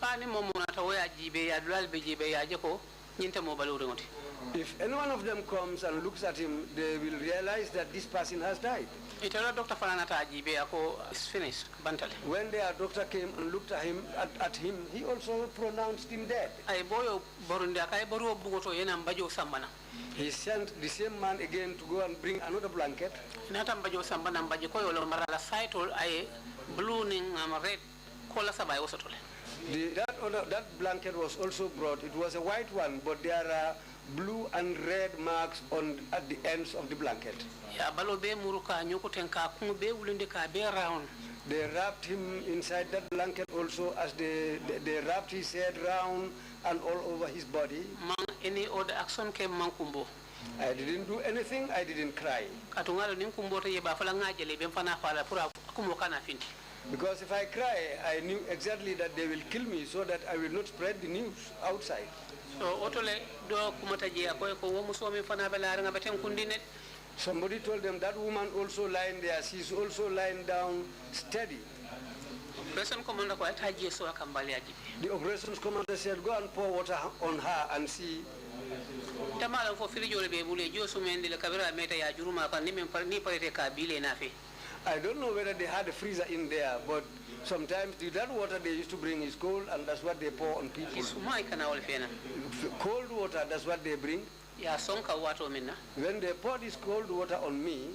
If any one of them comes and looks at him, they will realize that this person has died. When their doctor came and looked at him, he also pronounced him dead. He sent the same man again to go and bring another blanket. That blanket was also brought. It was a white one, but there are blue and red marks at the ends of the blanket. They wrapped him inside that blanket also, as they wrapped his head round and all over his body. Any other action came mankumbo. I didn't do anything, I didn't cry. Because if I cry, I knew exactly that they will kill me, so that I will not spread the news outside. Somebody told them that woman also lying there, she's also lying down steady. The operations commander said, go and pour water on her and see. I don't know whether they had a freezer in there, but sometimes that water they used to bring is cold, and that's what they pour on people. Cold water, that's what they bring. When they pour this cold water on me,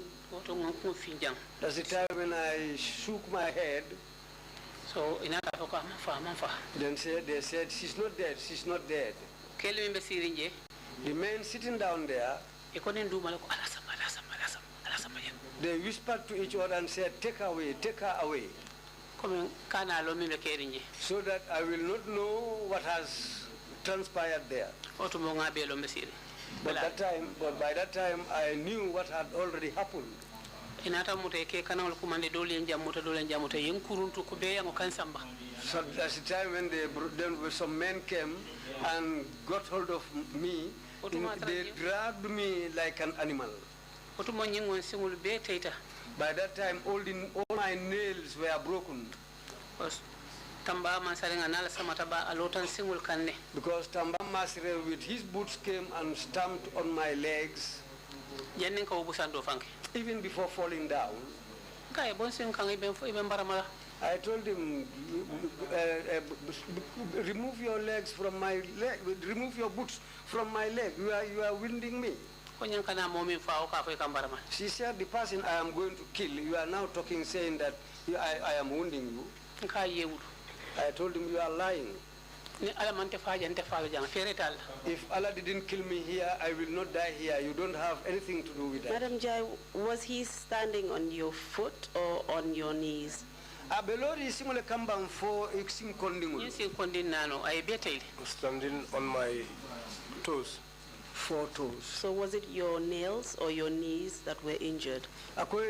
that's the time when I shook my head. Then they said, she's not dead, she's not dead. The men sitting down there, they whispered to each other and said, take her away, take her away. So that I will not know what has transpired there. But by that time, I knew what had already happened. So that's the time when some men came and got hold of me. They dragged me like an animal. By that time, all my nails were broken. Because Tamba Masire with his boots came and stamped on my legs. Even before falling down. I told him, remove your legs from my leg, remove your boots from my leg. You are wounding me. She said, the person I am going to kill, you are now talking, saying that I am wounding you. I told him, you are lying. If Allah didn't kill me here, I will not die here. You don't have anything to do with that. Madam Jai, was he standing on your foot or on your knees? Standing on my toes. 4 toes. So was it your nails or your knees that were injured? Ako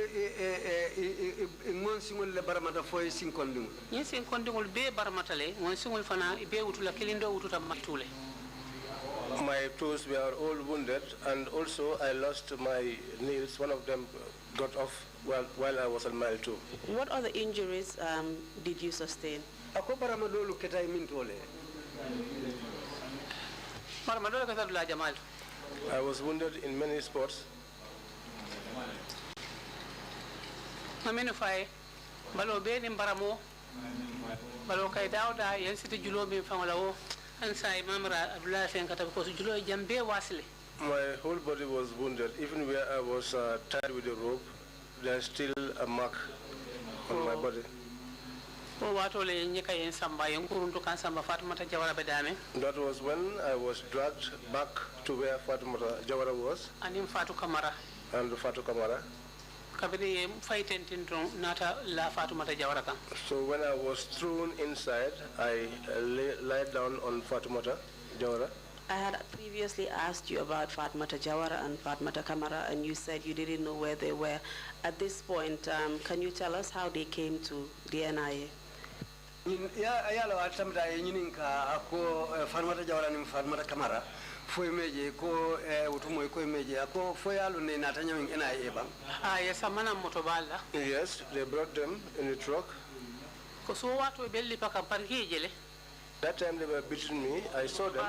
ngon singol le baramata foy sinkondingol. Ni sinkondingol be baramatale ngon singol fana be wutula kilindo wututa matule. My toes were all wounded, and also I lost my nails. One of them got off while I was on mile 2. What other injuries did you sustain? Ako baramadolu ketay mintole. Baramadolu ketay la jamal. I was wounded in many spots. Mamenu fay balo be ni baramo balo kay dawda yen siti julo be famala o ansai mamra abdullah sen kata ko julo jambe wasle. My whole body was wounded. Even where I was tied with a rope, there's still a mark on my body. That was when I was dragged back to where Fatumata Jawara was. And Fatu Kamara. So when I was thrown inside, I lied down on Fatumata Jawara. I had previously asked you about Fatmata Jawara and Fatmata Kamara, and you said you didn't know where they were. At this point, can you tell us how they came to the NIA? Ayalo atamta yininka ako Fatmata Jawara ni Fatmata Kamara foi meje ko utumo ko meje ako foi alu ne natanya min NIA bang. Yes, amana motobala. Yes, they brought them in a truck. Ko so watu belli paka parki jele. That time they were beating me. I saw them.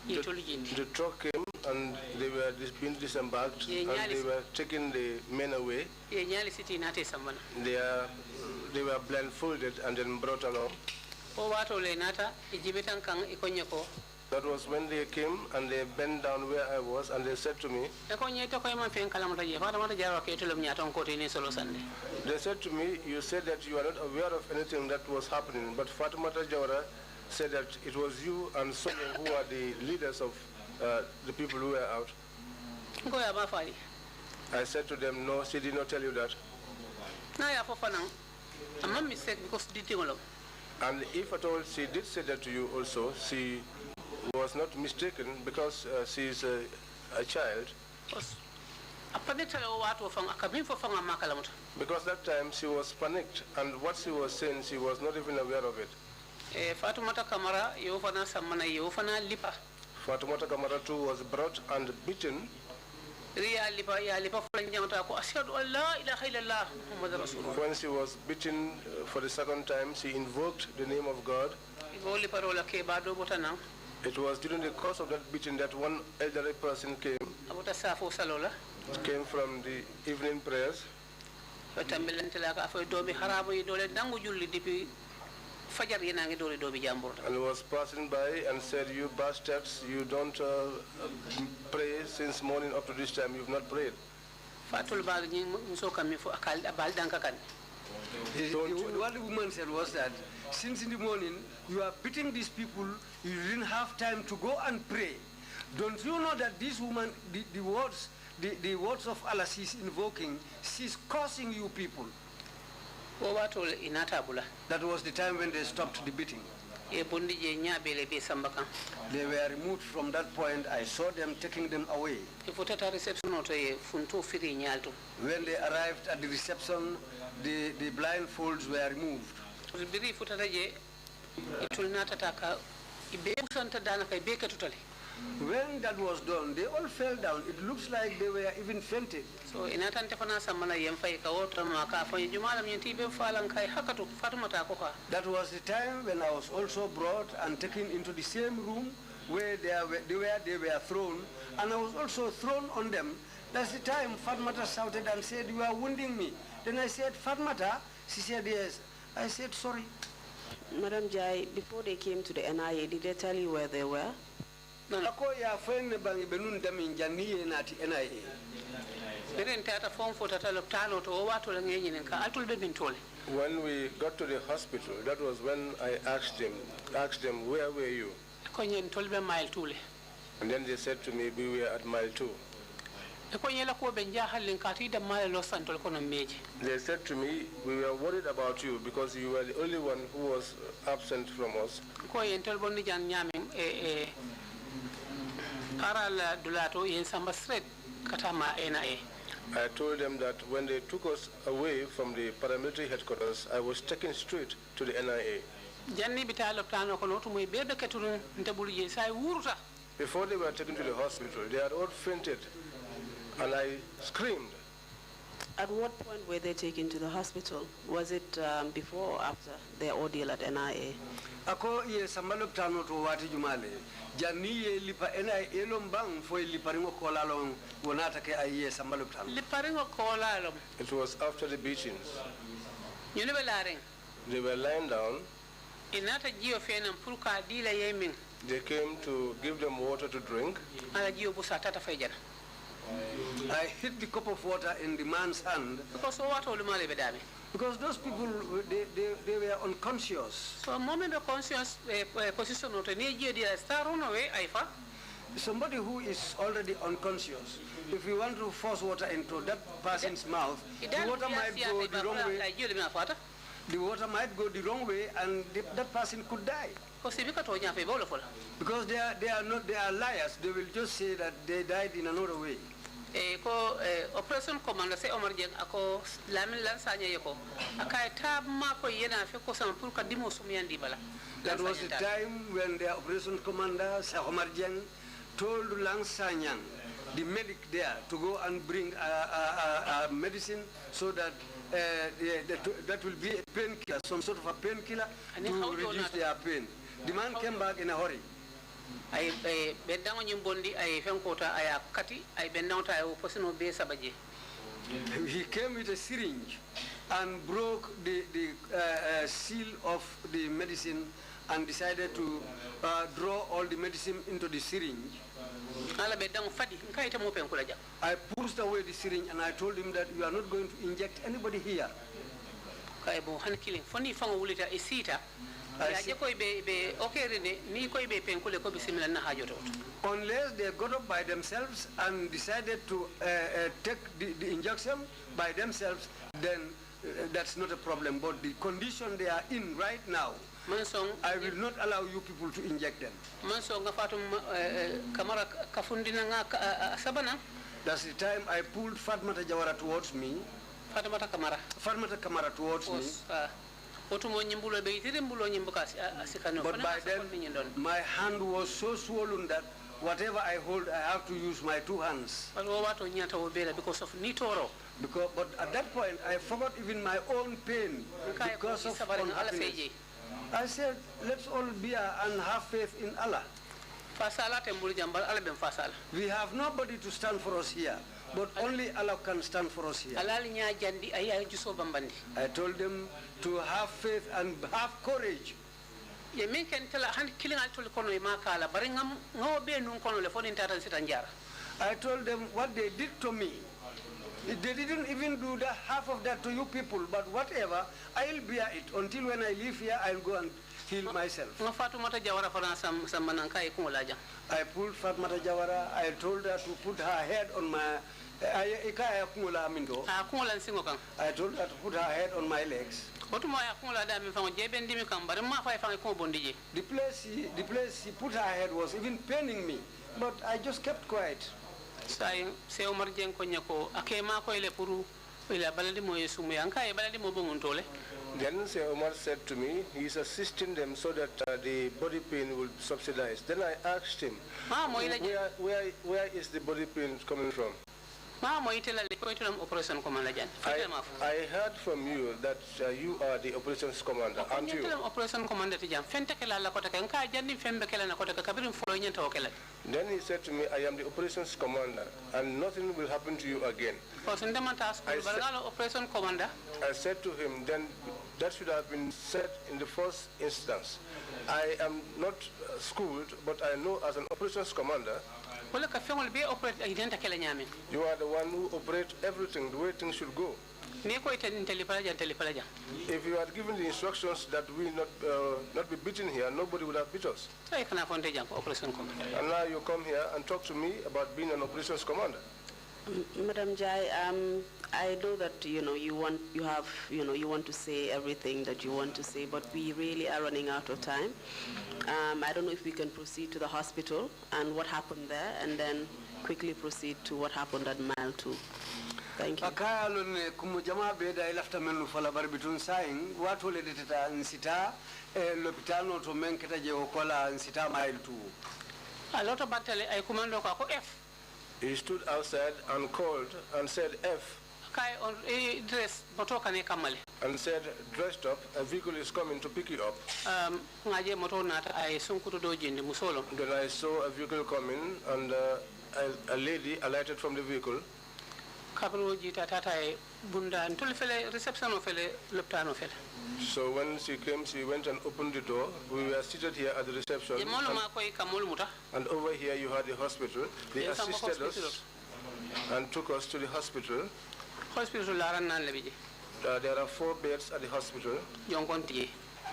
The truck came and they were being disembarked and they were taking the men away. They were blindfolded and then brought along. That was when they came and they bent down where I was and they said to me, they said to me, you said that you are not aware of anything that was happening, but Fatumata Jawara said that it was you and Sonia who are the leaders of the people who were out. I said to them, no, she did not tell you that. I'm not mistaken because and if at all she did say that to you also, she was not mistaken because she is a child. Because that time she was panicked and what she was saying, she was not even aware of it. Fatumata Kamara Kamara too was brought and beaten. When she was beaten for the second time, she invoked the name of God. It was during the course of that beating that one elderly person came from the evening prayers. And was passing by and said, you bastards, you don't pray since morning up to this time, you've not prayed. What the woman said was that since in the morning you are beating these people, you didn't have time to go and pray. Don't you know that this woman, the words of Allah she's invoking, she's cursing you people? That was the time when they stopped the beating. They were removed from that point. I saw them taking them away. When they arrived at the reception, the blindfolds were removed. When that was done, they all fell down. It looks like they were even fainted. So that was the time when I was also brought and taken into the same room where they were thrown, and I was also thrown on them. That's the time Fatmata shouted and said, you are wounding me. Then I said, Fatmata? She said, yes. I said, sorry. Madam Jai, before they came to the NIA, did they tell you where they were? When we got to the hospital, that was when I asked them, where were you? And then they said to me, we were at mile 2. They said to me, we were worried about you because you were the only one who was absent from us. Paral dulato yen samba straight katama NIA. I told them that when they took us away from the paramilitary headquarters, I was taken straight to the NIA. Before they were taken to the hospital, they had all fainted, and I screamed. At what point were they taken to the hospital? Was it before or after their ordeal at NIA? Ako ye sambalop tano to wati jumale. Jani ye lipa NIA lombang fo liparingo kolalong wonata ke aye sambalop tano. Liparingo kolalong. It was after the beatings. You never lying. They were lying down. Inata gio fenam pulka dila yemin. They came to give them water to drink. Ala gio busatata fejana. I hit the cup of water in the man's hand. Because those people, they were unconscious. So a moment of conscious position, somebody who is already unconscious, if you want to force water into that person's mouth, the water might go the wrong way. The water might go the wrong way, and that person could die. Because they are liars. They will just say that they died in another way. Operation commander say Omar Jeng ako lamin lansanya yako akay tab mako yena fe ko sampul ka dimo sumiyandi bala. That was the time when the operation commander Sir Omar Jeng told Lansanyang, the medic there, to go and bring a medicine so that that will be a painkiller, some sort of a painkiller to reduce their pain. The man came back in a hurry. I bendango nyimbondi ay fenkota ay akati ay bendanta ay posino be sabaje. He came with a syringe and broke the seal of the medicine and decided to draw all the medicine into the syringe. I pushed away the syringe and I told him that you are not going to inject anybody here. Unless they got up by themselves and decided to take the injection by themselves, then that's not a problem. But the condition they are in right now, I will not allow you people to inject them. That's the time I pulled Fatmata Jawara towards me. Fatmata Kamara towards me. But by then, my hand was so swollen that whatever I hold, I have to use my two hands. But at that point, I forgot even my own pain because of unhappiness. I said, let's all be and have faith in Allah. We have nobody to stand for us here, but only Allah can stand for us here. I told them to have faith and have courage. I told them what they did to me. They didn't even do that, half of that to you people, but whatever, I'll bear it. Until when I leave here, I'll go and heal myself. I pulled Fatmata Jawara. I told her to put her head on my... I told her to put her head on my legs. The place she put her head was even paining me, but I just kept quiet. Then Sir Omar said to me, he's assisting them so that the body pain will subsidize. Then I asked him, where is the body pain coming from? I heard from you that you are the operations commander, aren't you? Then he said to me, I am the operations commander, and nothing will happen to you again. I said to him, then that should have been said in the first instance. I am not schooled, but I know as an operations commander, you are the one who operates everything the way things should go. If you had given the instructions that we not be beaten here, nobody would have beat us. And now you come here and talk to me about being an operations commander. Madam Jai, I know that you want to say everything that you want to say, but we really are running out of time. I don't know if we can proceed to the hospital and what happened there, and then quickly proceed to what happened at mile 2. Thank you. Akayalone kumujama beda ilafta menu fala barbitun saing watu le deteta nsita l'hôpital to menketa je okola nsita mile 2. A lot of battle I commando ko F. He stood outside and called and said F. Dress, and said, dressed up, a vehicle is coming to pick you up. Then I saw a vehicle coming and a lady alighted from the vehicle. So when she came, she went and opened the door. We were seated here at the reception. And over here you had the hospital. They assisted us and took us to the hospital. There are 4 beds at the hospital.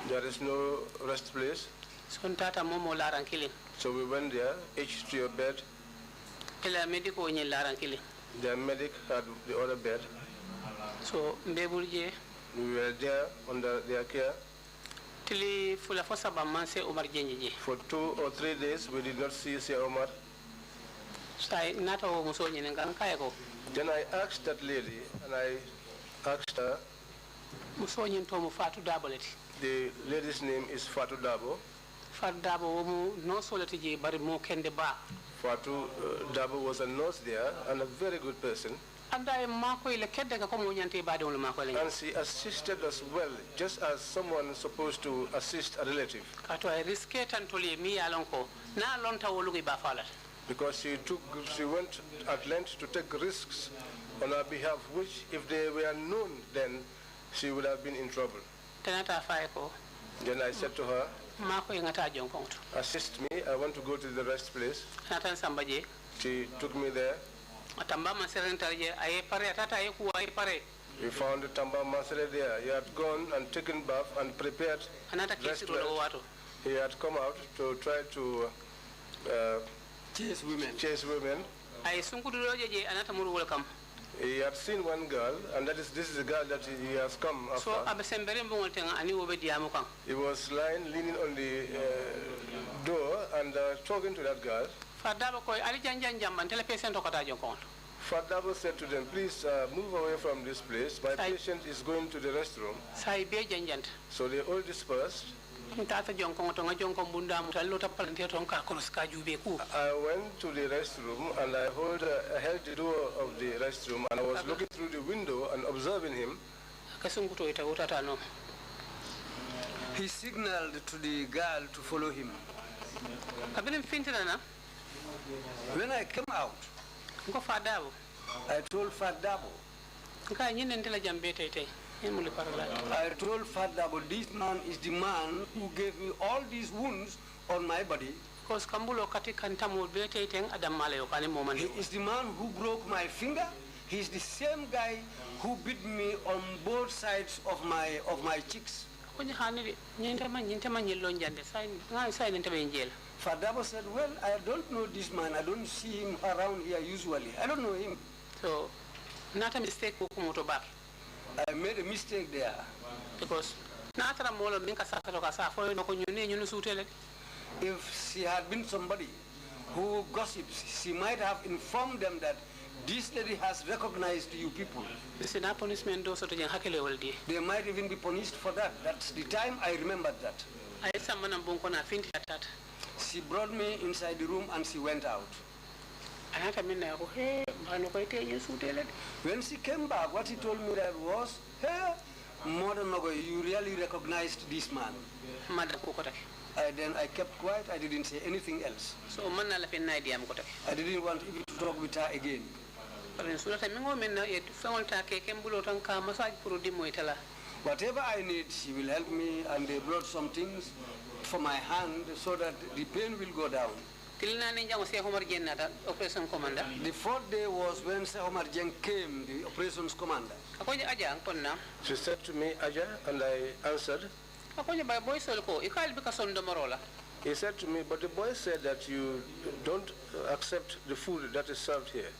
There is no rest place. So we went there, each to your bed. The medic had the other bed. So we were there under their care. For 2 or 3 days, we did not see Sir Omar. Then I asked that lady, and I asked her, the lady's name is Fatu Dabo. Fatu Dabo was a nurse there and a very good person. And she assisted us well, just as someone supposed to assist a relative. Because she went at length to take risks on our behalf, which if they were known then, she would have been in trouble. Then I said to her, assist me, I want to go to the rest place. She took me there. We found the Tamba Masere there. He had gone and taken bath and prepared rest. He had come out to try to chase women. He had seen one girl, and this is the girl that he has come after. He was leaning on the door and talking to that girl. Fadabo said to them, please move away from this place. My patient is going to the restroom. So they all dispersed. I went to the restroom and I held the door of the restroom and I was looking through the window and observing him. He signaled to the girl to follow him. When I came out, I told Fadabo, this man is the man who gave me all these wounds on my body. He is the man who broke my finger. He is the same guy who beat me on both sides of my cheeks. Fadabo said, well, I don't know this man. I don't see him around here usually. I don't know him. So, not a mistake. I made a mistake there. Because if she had been somebody who gossips, she might have informed them that this lady has recognized you people. They might even be punished for that. That's the time I remembered that. She brought me inside the room and she went out. When she came back, what she told me that was, hey, Mother Nogo, you really recognized this man. Then I kept quiet, I didn't say anything else. So I didn't want even to talk with her again. Whatever I need, she will help me, and they brought some things for my hand so that the pain will go down. The 4th day was when Sir Omar Jeng came, the operations commander. She said to me, Aja, and I answered. He said to me, but the boy said that you don't accept the food that is served here.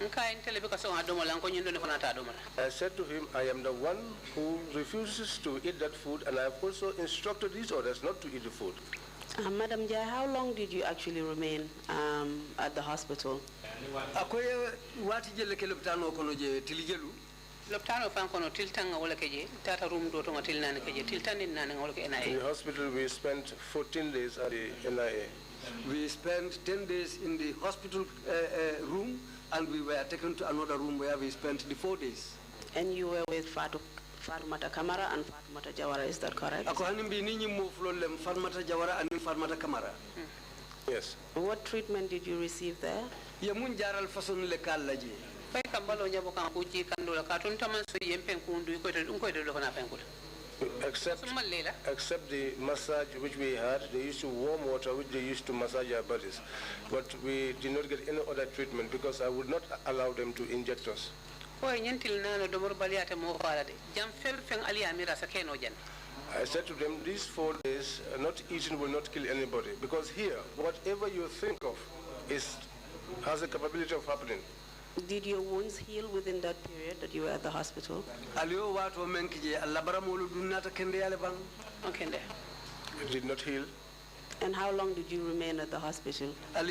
I said to him, I am the one who refuses to eat that food, and I have also instructed these others not to eat the food. Madam Jai, how long did you actually remain at the hospital? Loptano fan kono tiltanga wala keje tata room do to ngatil nan keje tiltan nan wala ke NIA. In the hospital we spent 14 days at the NIA. We spent 10 days in the hospital room, and we were taken to another room where we spent the 4 days. And you were with Fatoumata Kamara and Fatoumata Jawara, is that correct? Ako hanimbi ninyi mo flolem Fatoumata Jawara and Fatoumata Kamara. Yes. What treatment did you receive there? Ya mun jaral façon le kalaji. Fay kambalo nyabo kan ko ji kan do la ka ton taman so yempen ko ndu ko de lo kana fen ko. Except the massage which we had, they used to warm water which they used to massage our bodies. But we did not get any other treatment because I would not allow them to inject us. I said to them, these 4 days, not eating will not kill anybody. Because here, whatever you think of has a capability of happening. Did your wounds heal within that period that you were at the hospital? Okay. It did not heal. And how long did you remain at the hospital? 10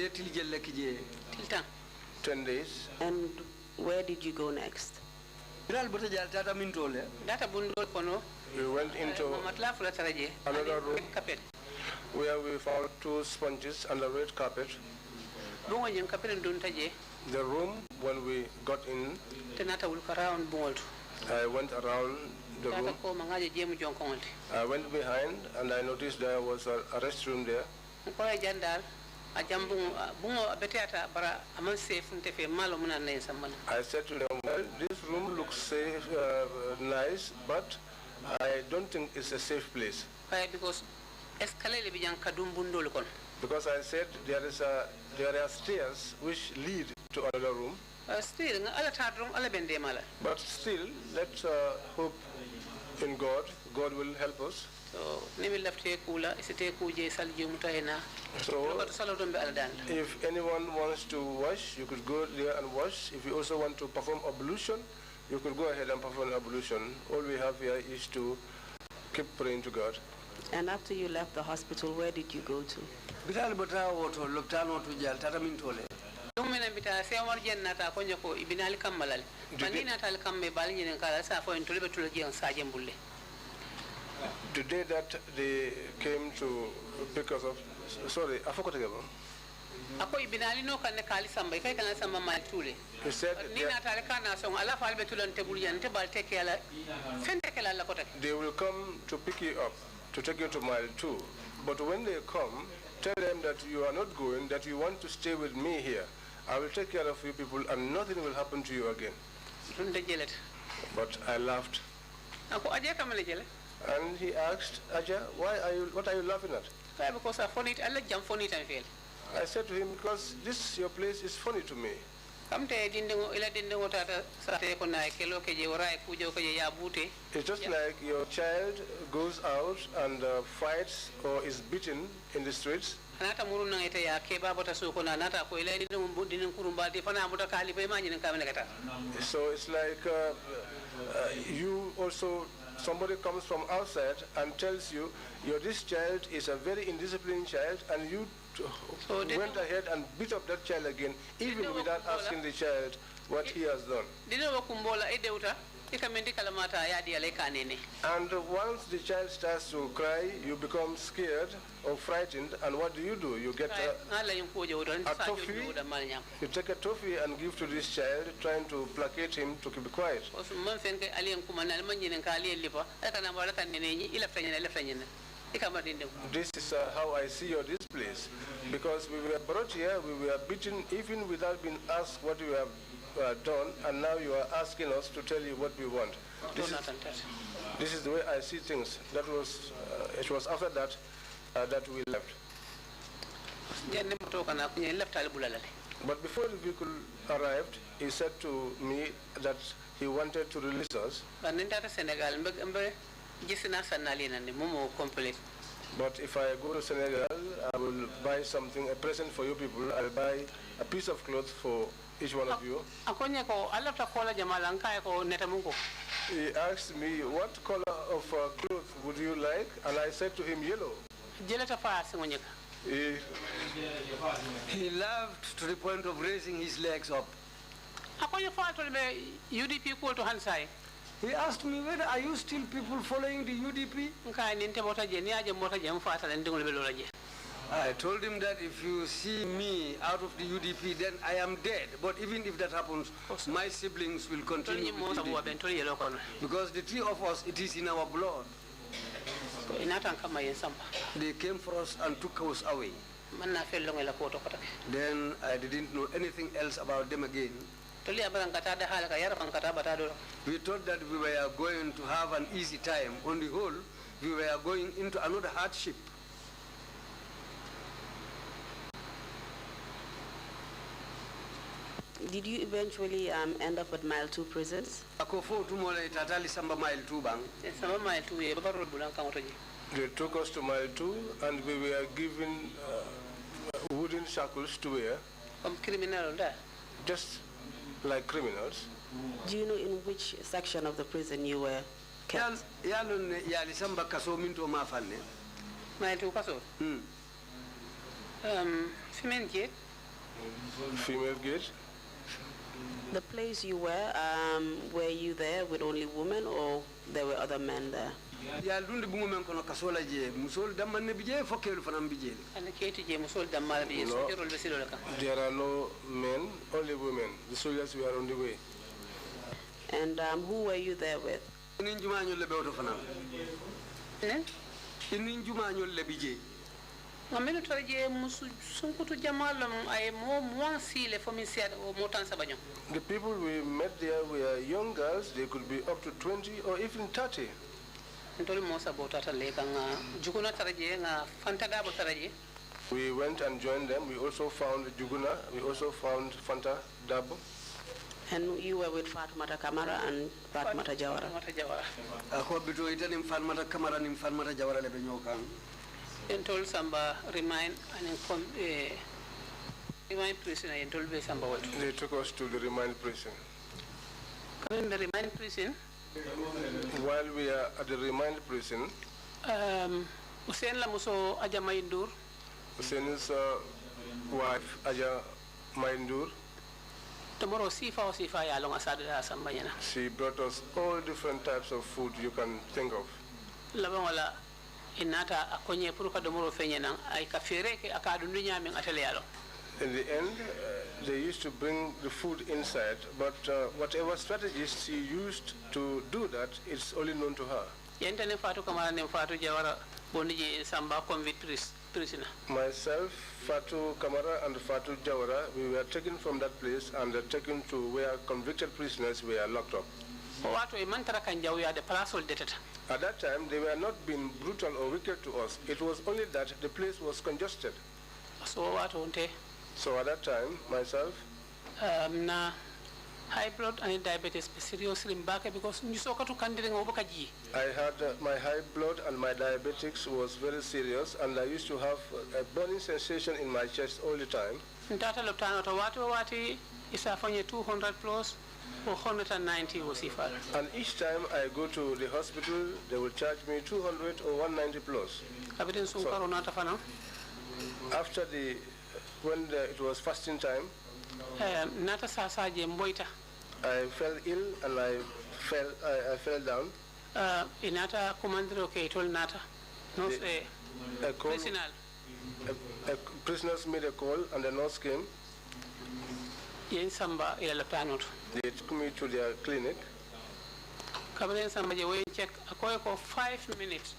days. And where did you go next? We went into another room where we found 2 sponges and a red carpet. The room, when we got in, I went around the room. I went behind and I noticed there was a restroom there. I said to them, well, this room looks safe, nice, but I don't think it's a safe place. Because I said there are stairs which lead to another room. But still, let's hope in God. God will help us. So, if anyone wants to wash, you could go there and wash. If you also want to perform ablution, you could go ahead and perform ablution. All we have here is to keep praying to God. And after you left the hospital, where did you go to? The day that they came to pick us up, sorry, I forgot again. He said they will come to pick you up, to take you to mile 2. But when they come, tell them that you are not going, that you want to stay with me here. I will take care of you people and nothing will happen to you again. But I laughed. And he asked, Aja, what are you laughing at? Because I found it, I let jump for it and fail. I said to him, because your place is funny to me. It's just like your child goes out and fights or is beaten in the streets. So it's like you also, somebody comes from outside and tells you, this child is a very indisciplined child, and you went ahead and beat up that child again, even without asking the child what he has done. And once the child starts to cry, you become scared or frightened, and what do? You get a toffee, you take a toffee and give to this child, trying to placate him to keep quiet. This is how I see this place, because we were brought here, we were beaten even without being asked what we have done, and now you are asking us to tell you what we want. This is the way I see things. That was it was after that that we left. But before the vehicle arrived, he said to me that he wanted to release us. But if I go to Senegal, I will buy something, a present for you people. I'll buy a piece of cloth for each one of you. He asked me, what color of clothes would you like? And I said to him, yellow. He laughed to the point of raising his legs up. He asked me, whether are you still people following the UDP? I told him that if you see me out of the UDP, then I am dead. But even if that happens, my siblings will continue with UDP. Because the three of us, it is in our blood. They came for us and took us away. Then I didn't know anything else about them again. We thought that we were going to have an easy time. On the whole, we were going into another hardship. Did you eventually end up at Mile 2 prisons? They took us to Mile 2 and we were given wooden shackles to wear. Just like criminals. Do you know in which section of the prison you were kept? Female gate. Female gate. The place you were you there with only women or there were other men there? There are no, there are no men, only women. The soldiers were on the way. And who were you there with? The people we met there were young girls. They could be up to 20 or even 30. We went and joined them. We also found Juguna. We also found Fanta Dabo. And you were with Fatmata Kamara and Fatmata Jawara? And told Samba remind prison and told Samba what? They took us to the remand prison. In the remand prison? While we are at the remand prison, Hussein Lamuso Aja Maindur. Hussein's wife Aja Maindur. Tomorrow Sifa along Asada Sambayana. She brought us all different types of food you can think of. Labawala inata akonye puruka domoro fenyana ay kafere ke akadundu nyaming atelialo. In the end, they used to bring the food inside, but whatever strategies she used to do that, it's only known to her. Yentane Fatu Kamara nem Fatu Jawara bondiji Samba convict prisoner. Myself, Fatu Kamara and Fatu Jawara, we were taken from that place and taken to where convicted prisoners were locked up. At that time, they were not being brutal or wicked to us. It was only that the place was congested. So at that time, myself, high blood and diabetes seriously back because I had my high blood and my diabetics was very serious, and I used to have a burning sensation in my chest all the time. Is 200 plus or 190 was ifal. And each time I go to the hospital, they will charge me 200 or 190 plus. So, after when it was fasting time, I fell ill and I fell down. Inata commander okay told Nata. No prisoners made a call and the nurse came. They took me to their clinic. Check 5 minutes.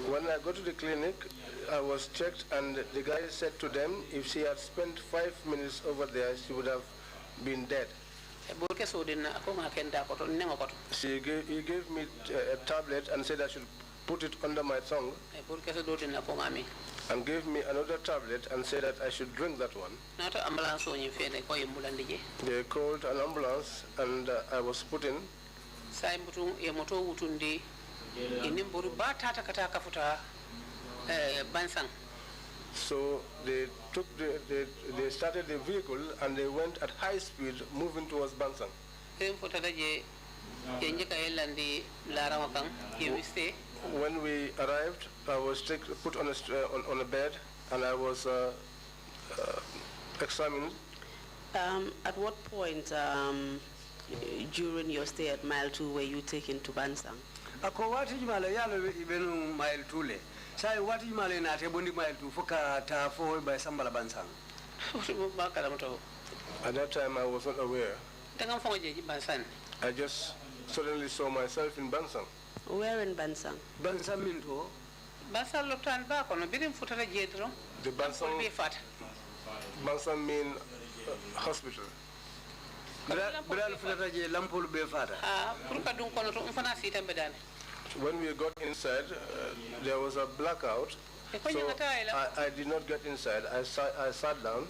When I got to the clinic, I was checked and the guy said to them if she had spent 5 minutes over there, she would have been dead. He gave me a tablet and said I should put it under my tongue, and gave me another tablet and said that I should drink that one. They called an ambulance and I was put in. So they started the vehicle and they went at high speed, moving towards Bansang. When we arrived, I was put on a bed and I was examined. At what point during your stay at Mile 2 were you taken to Bansang? Ako wati jumala yalo ibenu Mile 2 le. Sai wati jumala na tebondi Mile 2 foka ta fo by Sambala Bansang. At that time I was not aware. I just suddenly saw myself in Bansang. Where in Bansang? Bansang Minto. Bansang Loptan Bako, no bidding for the Jedro. The Bansang mean hospital. When we got inside, there was a blackout, so I did not get inside. I sat down.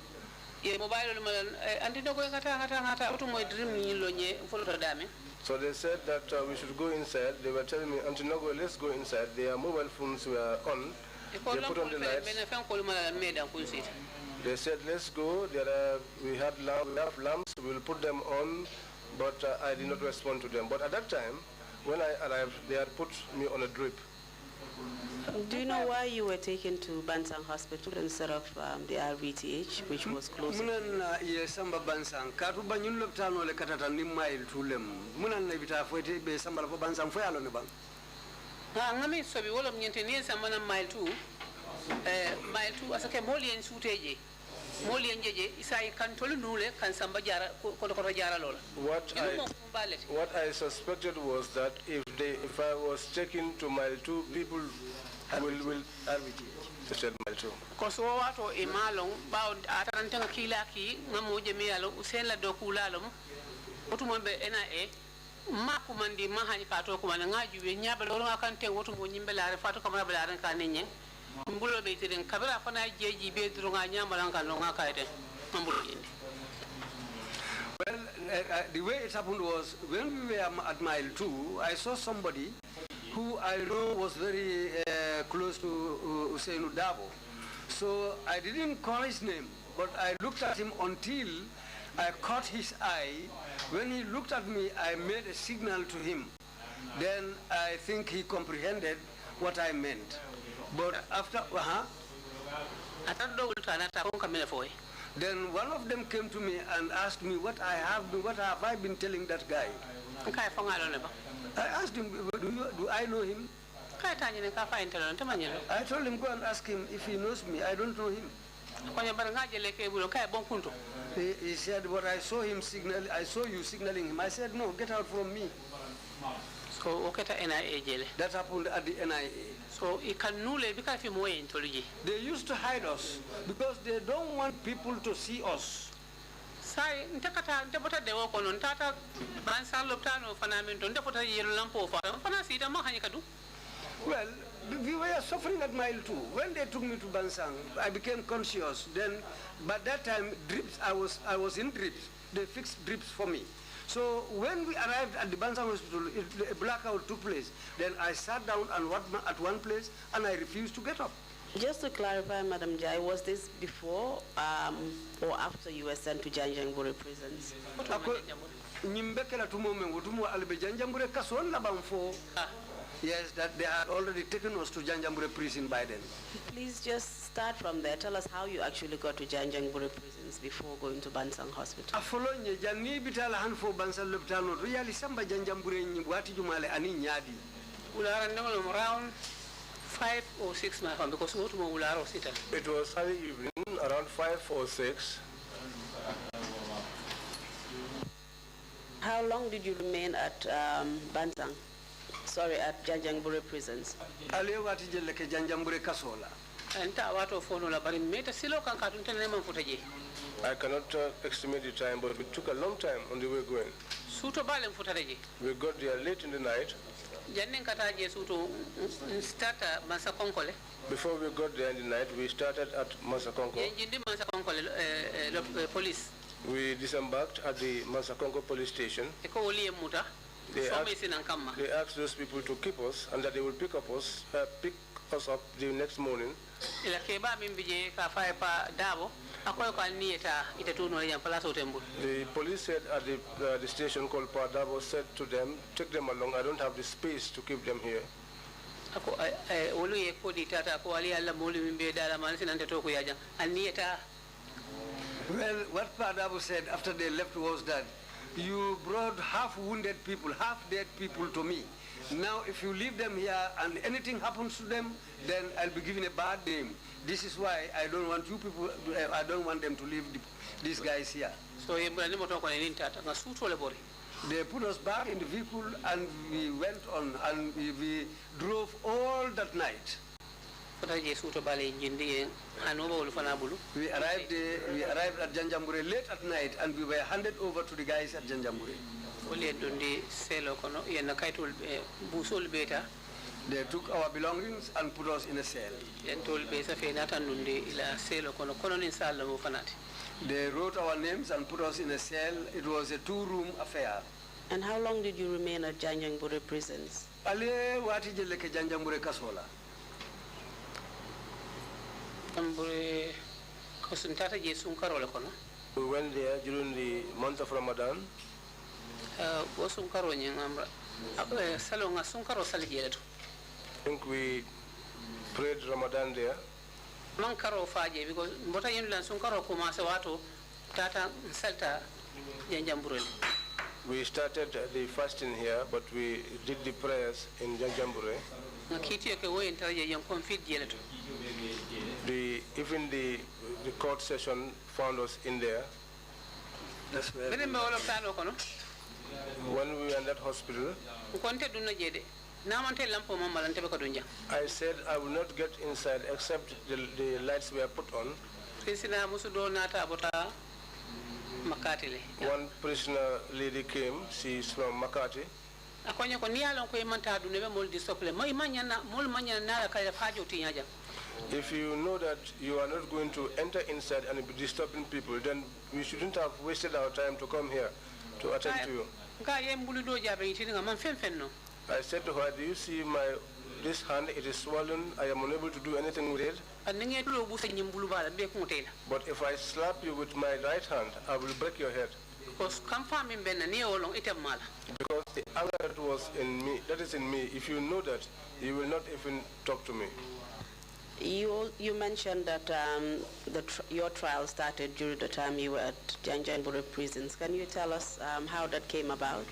So they said that we should go inside. They were telling me, Antinogo, let's go inside. Their mobile phones were on. They put on the lights. They said, let's go. We have lamps. We will put them on. But I did not respond to them. But at that time, when I arrived, they had put me on a drip. Do you know why you were taken to Bansang Hospital instead of the RVTH, which was closer? Yes, Samba Bansang. Katu banyun loptano le katata ni mile tulem. Munan na bita fuete be Samba la Bansang fo yalo ne bang. Ngami sobi wolom nyente ni Samba na mile 2. Mile 2 asake moli en suteje. Moli en jeje isai kan tolu nule kan Samba jara ko jara lola. What I suspected was that if I was taken to Mile 2, people will said Mile 2. Koso wato e malong bawo atarantanga kilaki ngamoje mi yalo usela dokulalom otumombe NIA maku mandi mahani kato ko man ngaju be nyabalo ngakante wotu mo nyimbe laare fato kamara balare kan nenye mbulo be tiren kabira fana jeji be duru nga nyambala kan no ngakaite mambulo yindi. Well, the way it happened was when we were at Mile 2, I saw somebody who I know was very close to Usainu Dabo. So I didn't call his name, but I looked at him until I caught his eye. When he looked at me, I made a signal to him. Then I think he comprehended what I meant. But after, then one of them came to me and asked me what have I been telling that guy. I asked him, do I know him? I told him, go and ask him if he knows me. I don't know him. He said, but I saw him I saw you signaling him. I said, no, get out from me. So that happened at the NIA. So they used to hide us because they don't want people to see us. Well, we were suffering at Mile 2. When they took me to Bansang, I became conscious. Then, by that time, drips. I was in drips. They fixed drips for me. So when we arrived at the Bansang Hospital, a blackout took place. Then I sat down at one place and I refused to get up. Just to clarify, Madam Jai, was this before or after you were sent to Janjanbureh prisons? Yes, that they had already taken us to Janjanbureh prison by then. Please just start from there. Tell us how you actually got to Janjanbureh prisons before going to Bansang Hospital. Afolonye janni bitala hanfo Bansang Lopitano really samba Janjanbureh ni wati jumale ani nyadi. Around 5 or 6 months because it was early evening around 5 or 6. How long did you remain at Bansang? Sorry, at Janjanbureh prisons. I cannot estimate the time, but it took a long time on the way going. We got there late in the night. Before we got there in the night, we started at Masakonko. We disembarked at the Masakonko police station. They asked those people to keep us and that they would pick us up the next morning. The police said at the station called Padabo said to them, take them along. I don't have the space to keep them here. Well, what Padabo said after they left was that you brought half-wounded people, half-dead people to me. Now, if you leave them here and anything happens to them, then I'll be given a bad name. This is why I don't want you people, I don't want them to leave these guys here. So they put us back in the vehicle and we went on and we drove all that night. We arrived at Janjambure late at night and we were handed over to the guys at Janjambure. They took our belongings and put us in a cell. They wrote our names and put us in a cell. It was a 2-room affair. And how long did you remain at Janjambure prisons? Ale wati jele ke Janjambure kasola. We went there during the month of Ramadan. I think we prayed Ramadan there. We started the fasting here, but we did the prayers in Janjambure. Even the court session found us in there. That's where when we were in that hospital, I said I will not get inside except the lights were put on. One prisoner lady came, she's from Makati. If you know that you are not going to enter inside and be disturbing people, then we shouldn't have wasted our time to come here to attend to you. I said to her, do you see this hand? It is swollen. I am unable to do anything with it. But if I slap you with my right hand, I will break your head. Because the anger that was in me, that is in me, if you know that, you will not even talk to me. You mentioned that your trial started during the time you were at Janjambure prisons. Can you tell us how that came about?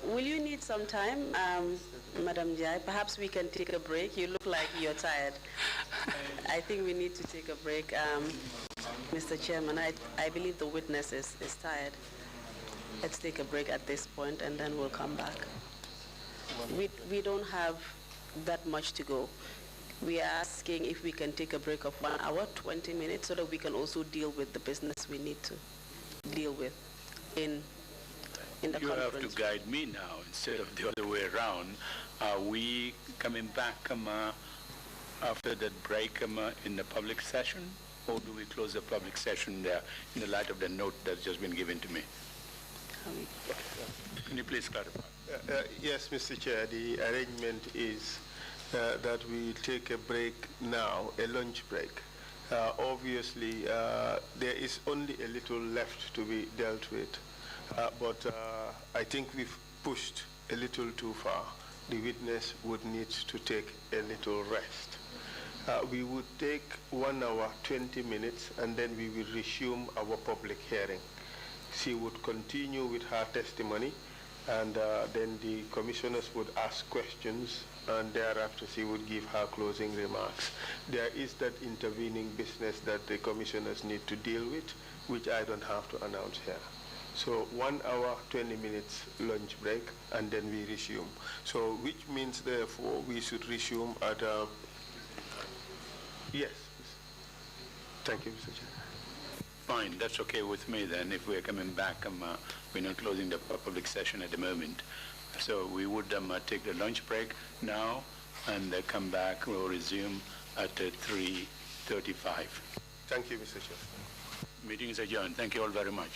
Will you need some time, Madam Jai? Perhaps we can take a break. You look like you're tired. I think we need to take a break. Mr. Chairman, I believe the witness is tired. Let's take a break at this point and then we'll come back. We don't have that much to go. We are asking if we can take a break of 1 hour, 20 minutes, so that we can also deal with the business we need to deal with in the conference. You have to guide me now instead of the other way around. Are we coming back after that break in the public session, or do we close the public session there in the light of the note that's just been given to me? Can you please clarify? Yes, Mr. Chair, the arrangement is that we take a break now, a lunch break. Obviously, there is only a little left to be dealt with, but I think we've pushed a little too far. The witness would need to take a little rest. We would take 1 hour, 20 minutes, and then we will resume our public hearing. She would continue with her testimony, and then the commissioners would ask questions, and thereafter she would give her closing remarks. There is that intervening business that the commissioners need to deal with, which I don't have to announce here. So 1 hour, 20 minutes lunch break, and then we resume. So which means, therefore, we should resume at, yes. Thank you, Mr. Chair. Fine, that's okay with me then. If we're coming back, we're not closing the public session at the moment. So we would take the lunch break now and come back. We'll resume at 3:35. Thank you, Mr. Chair. Meeting is adjourned. Thank you all very much.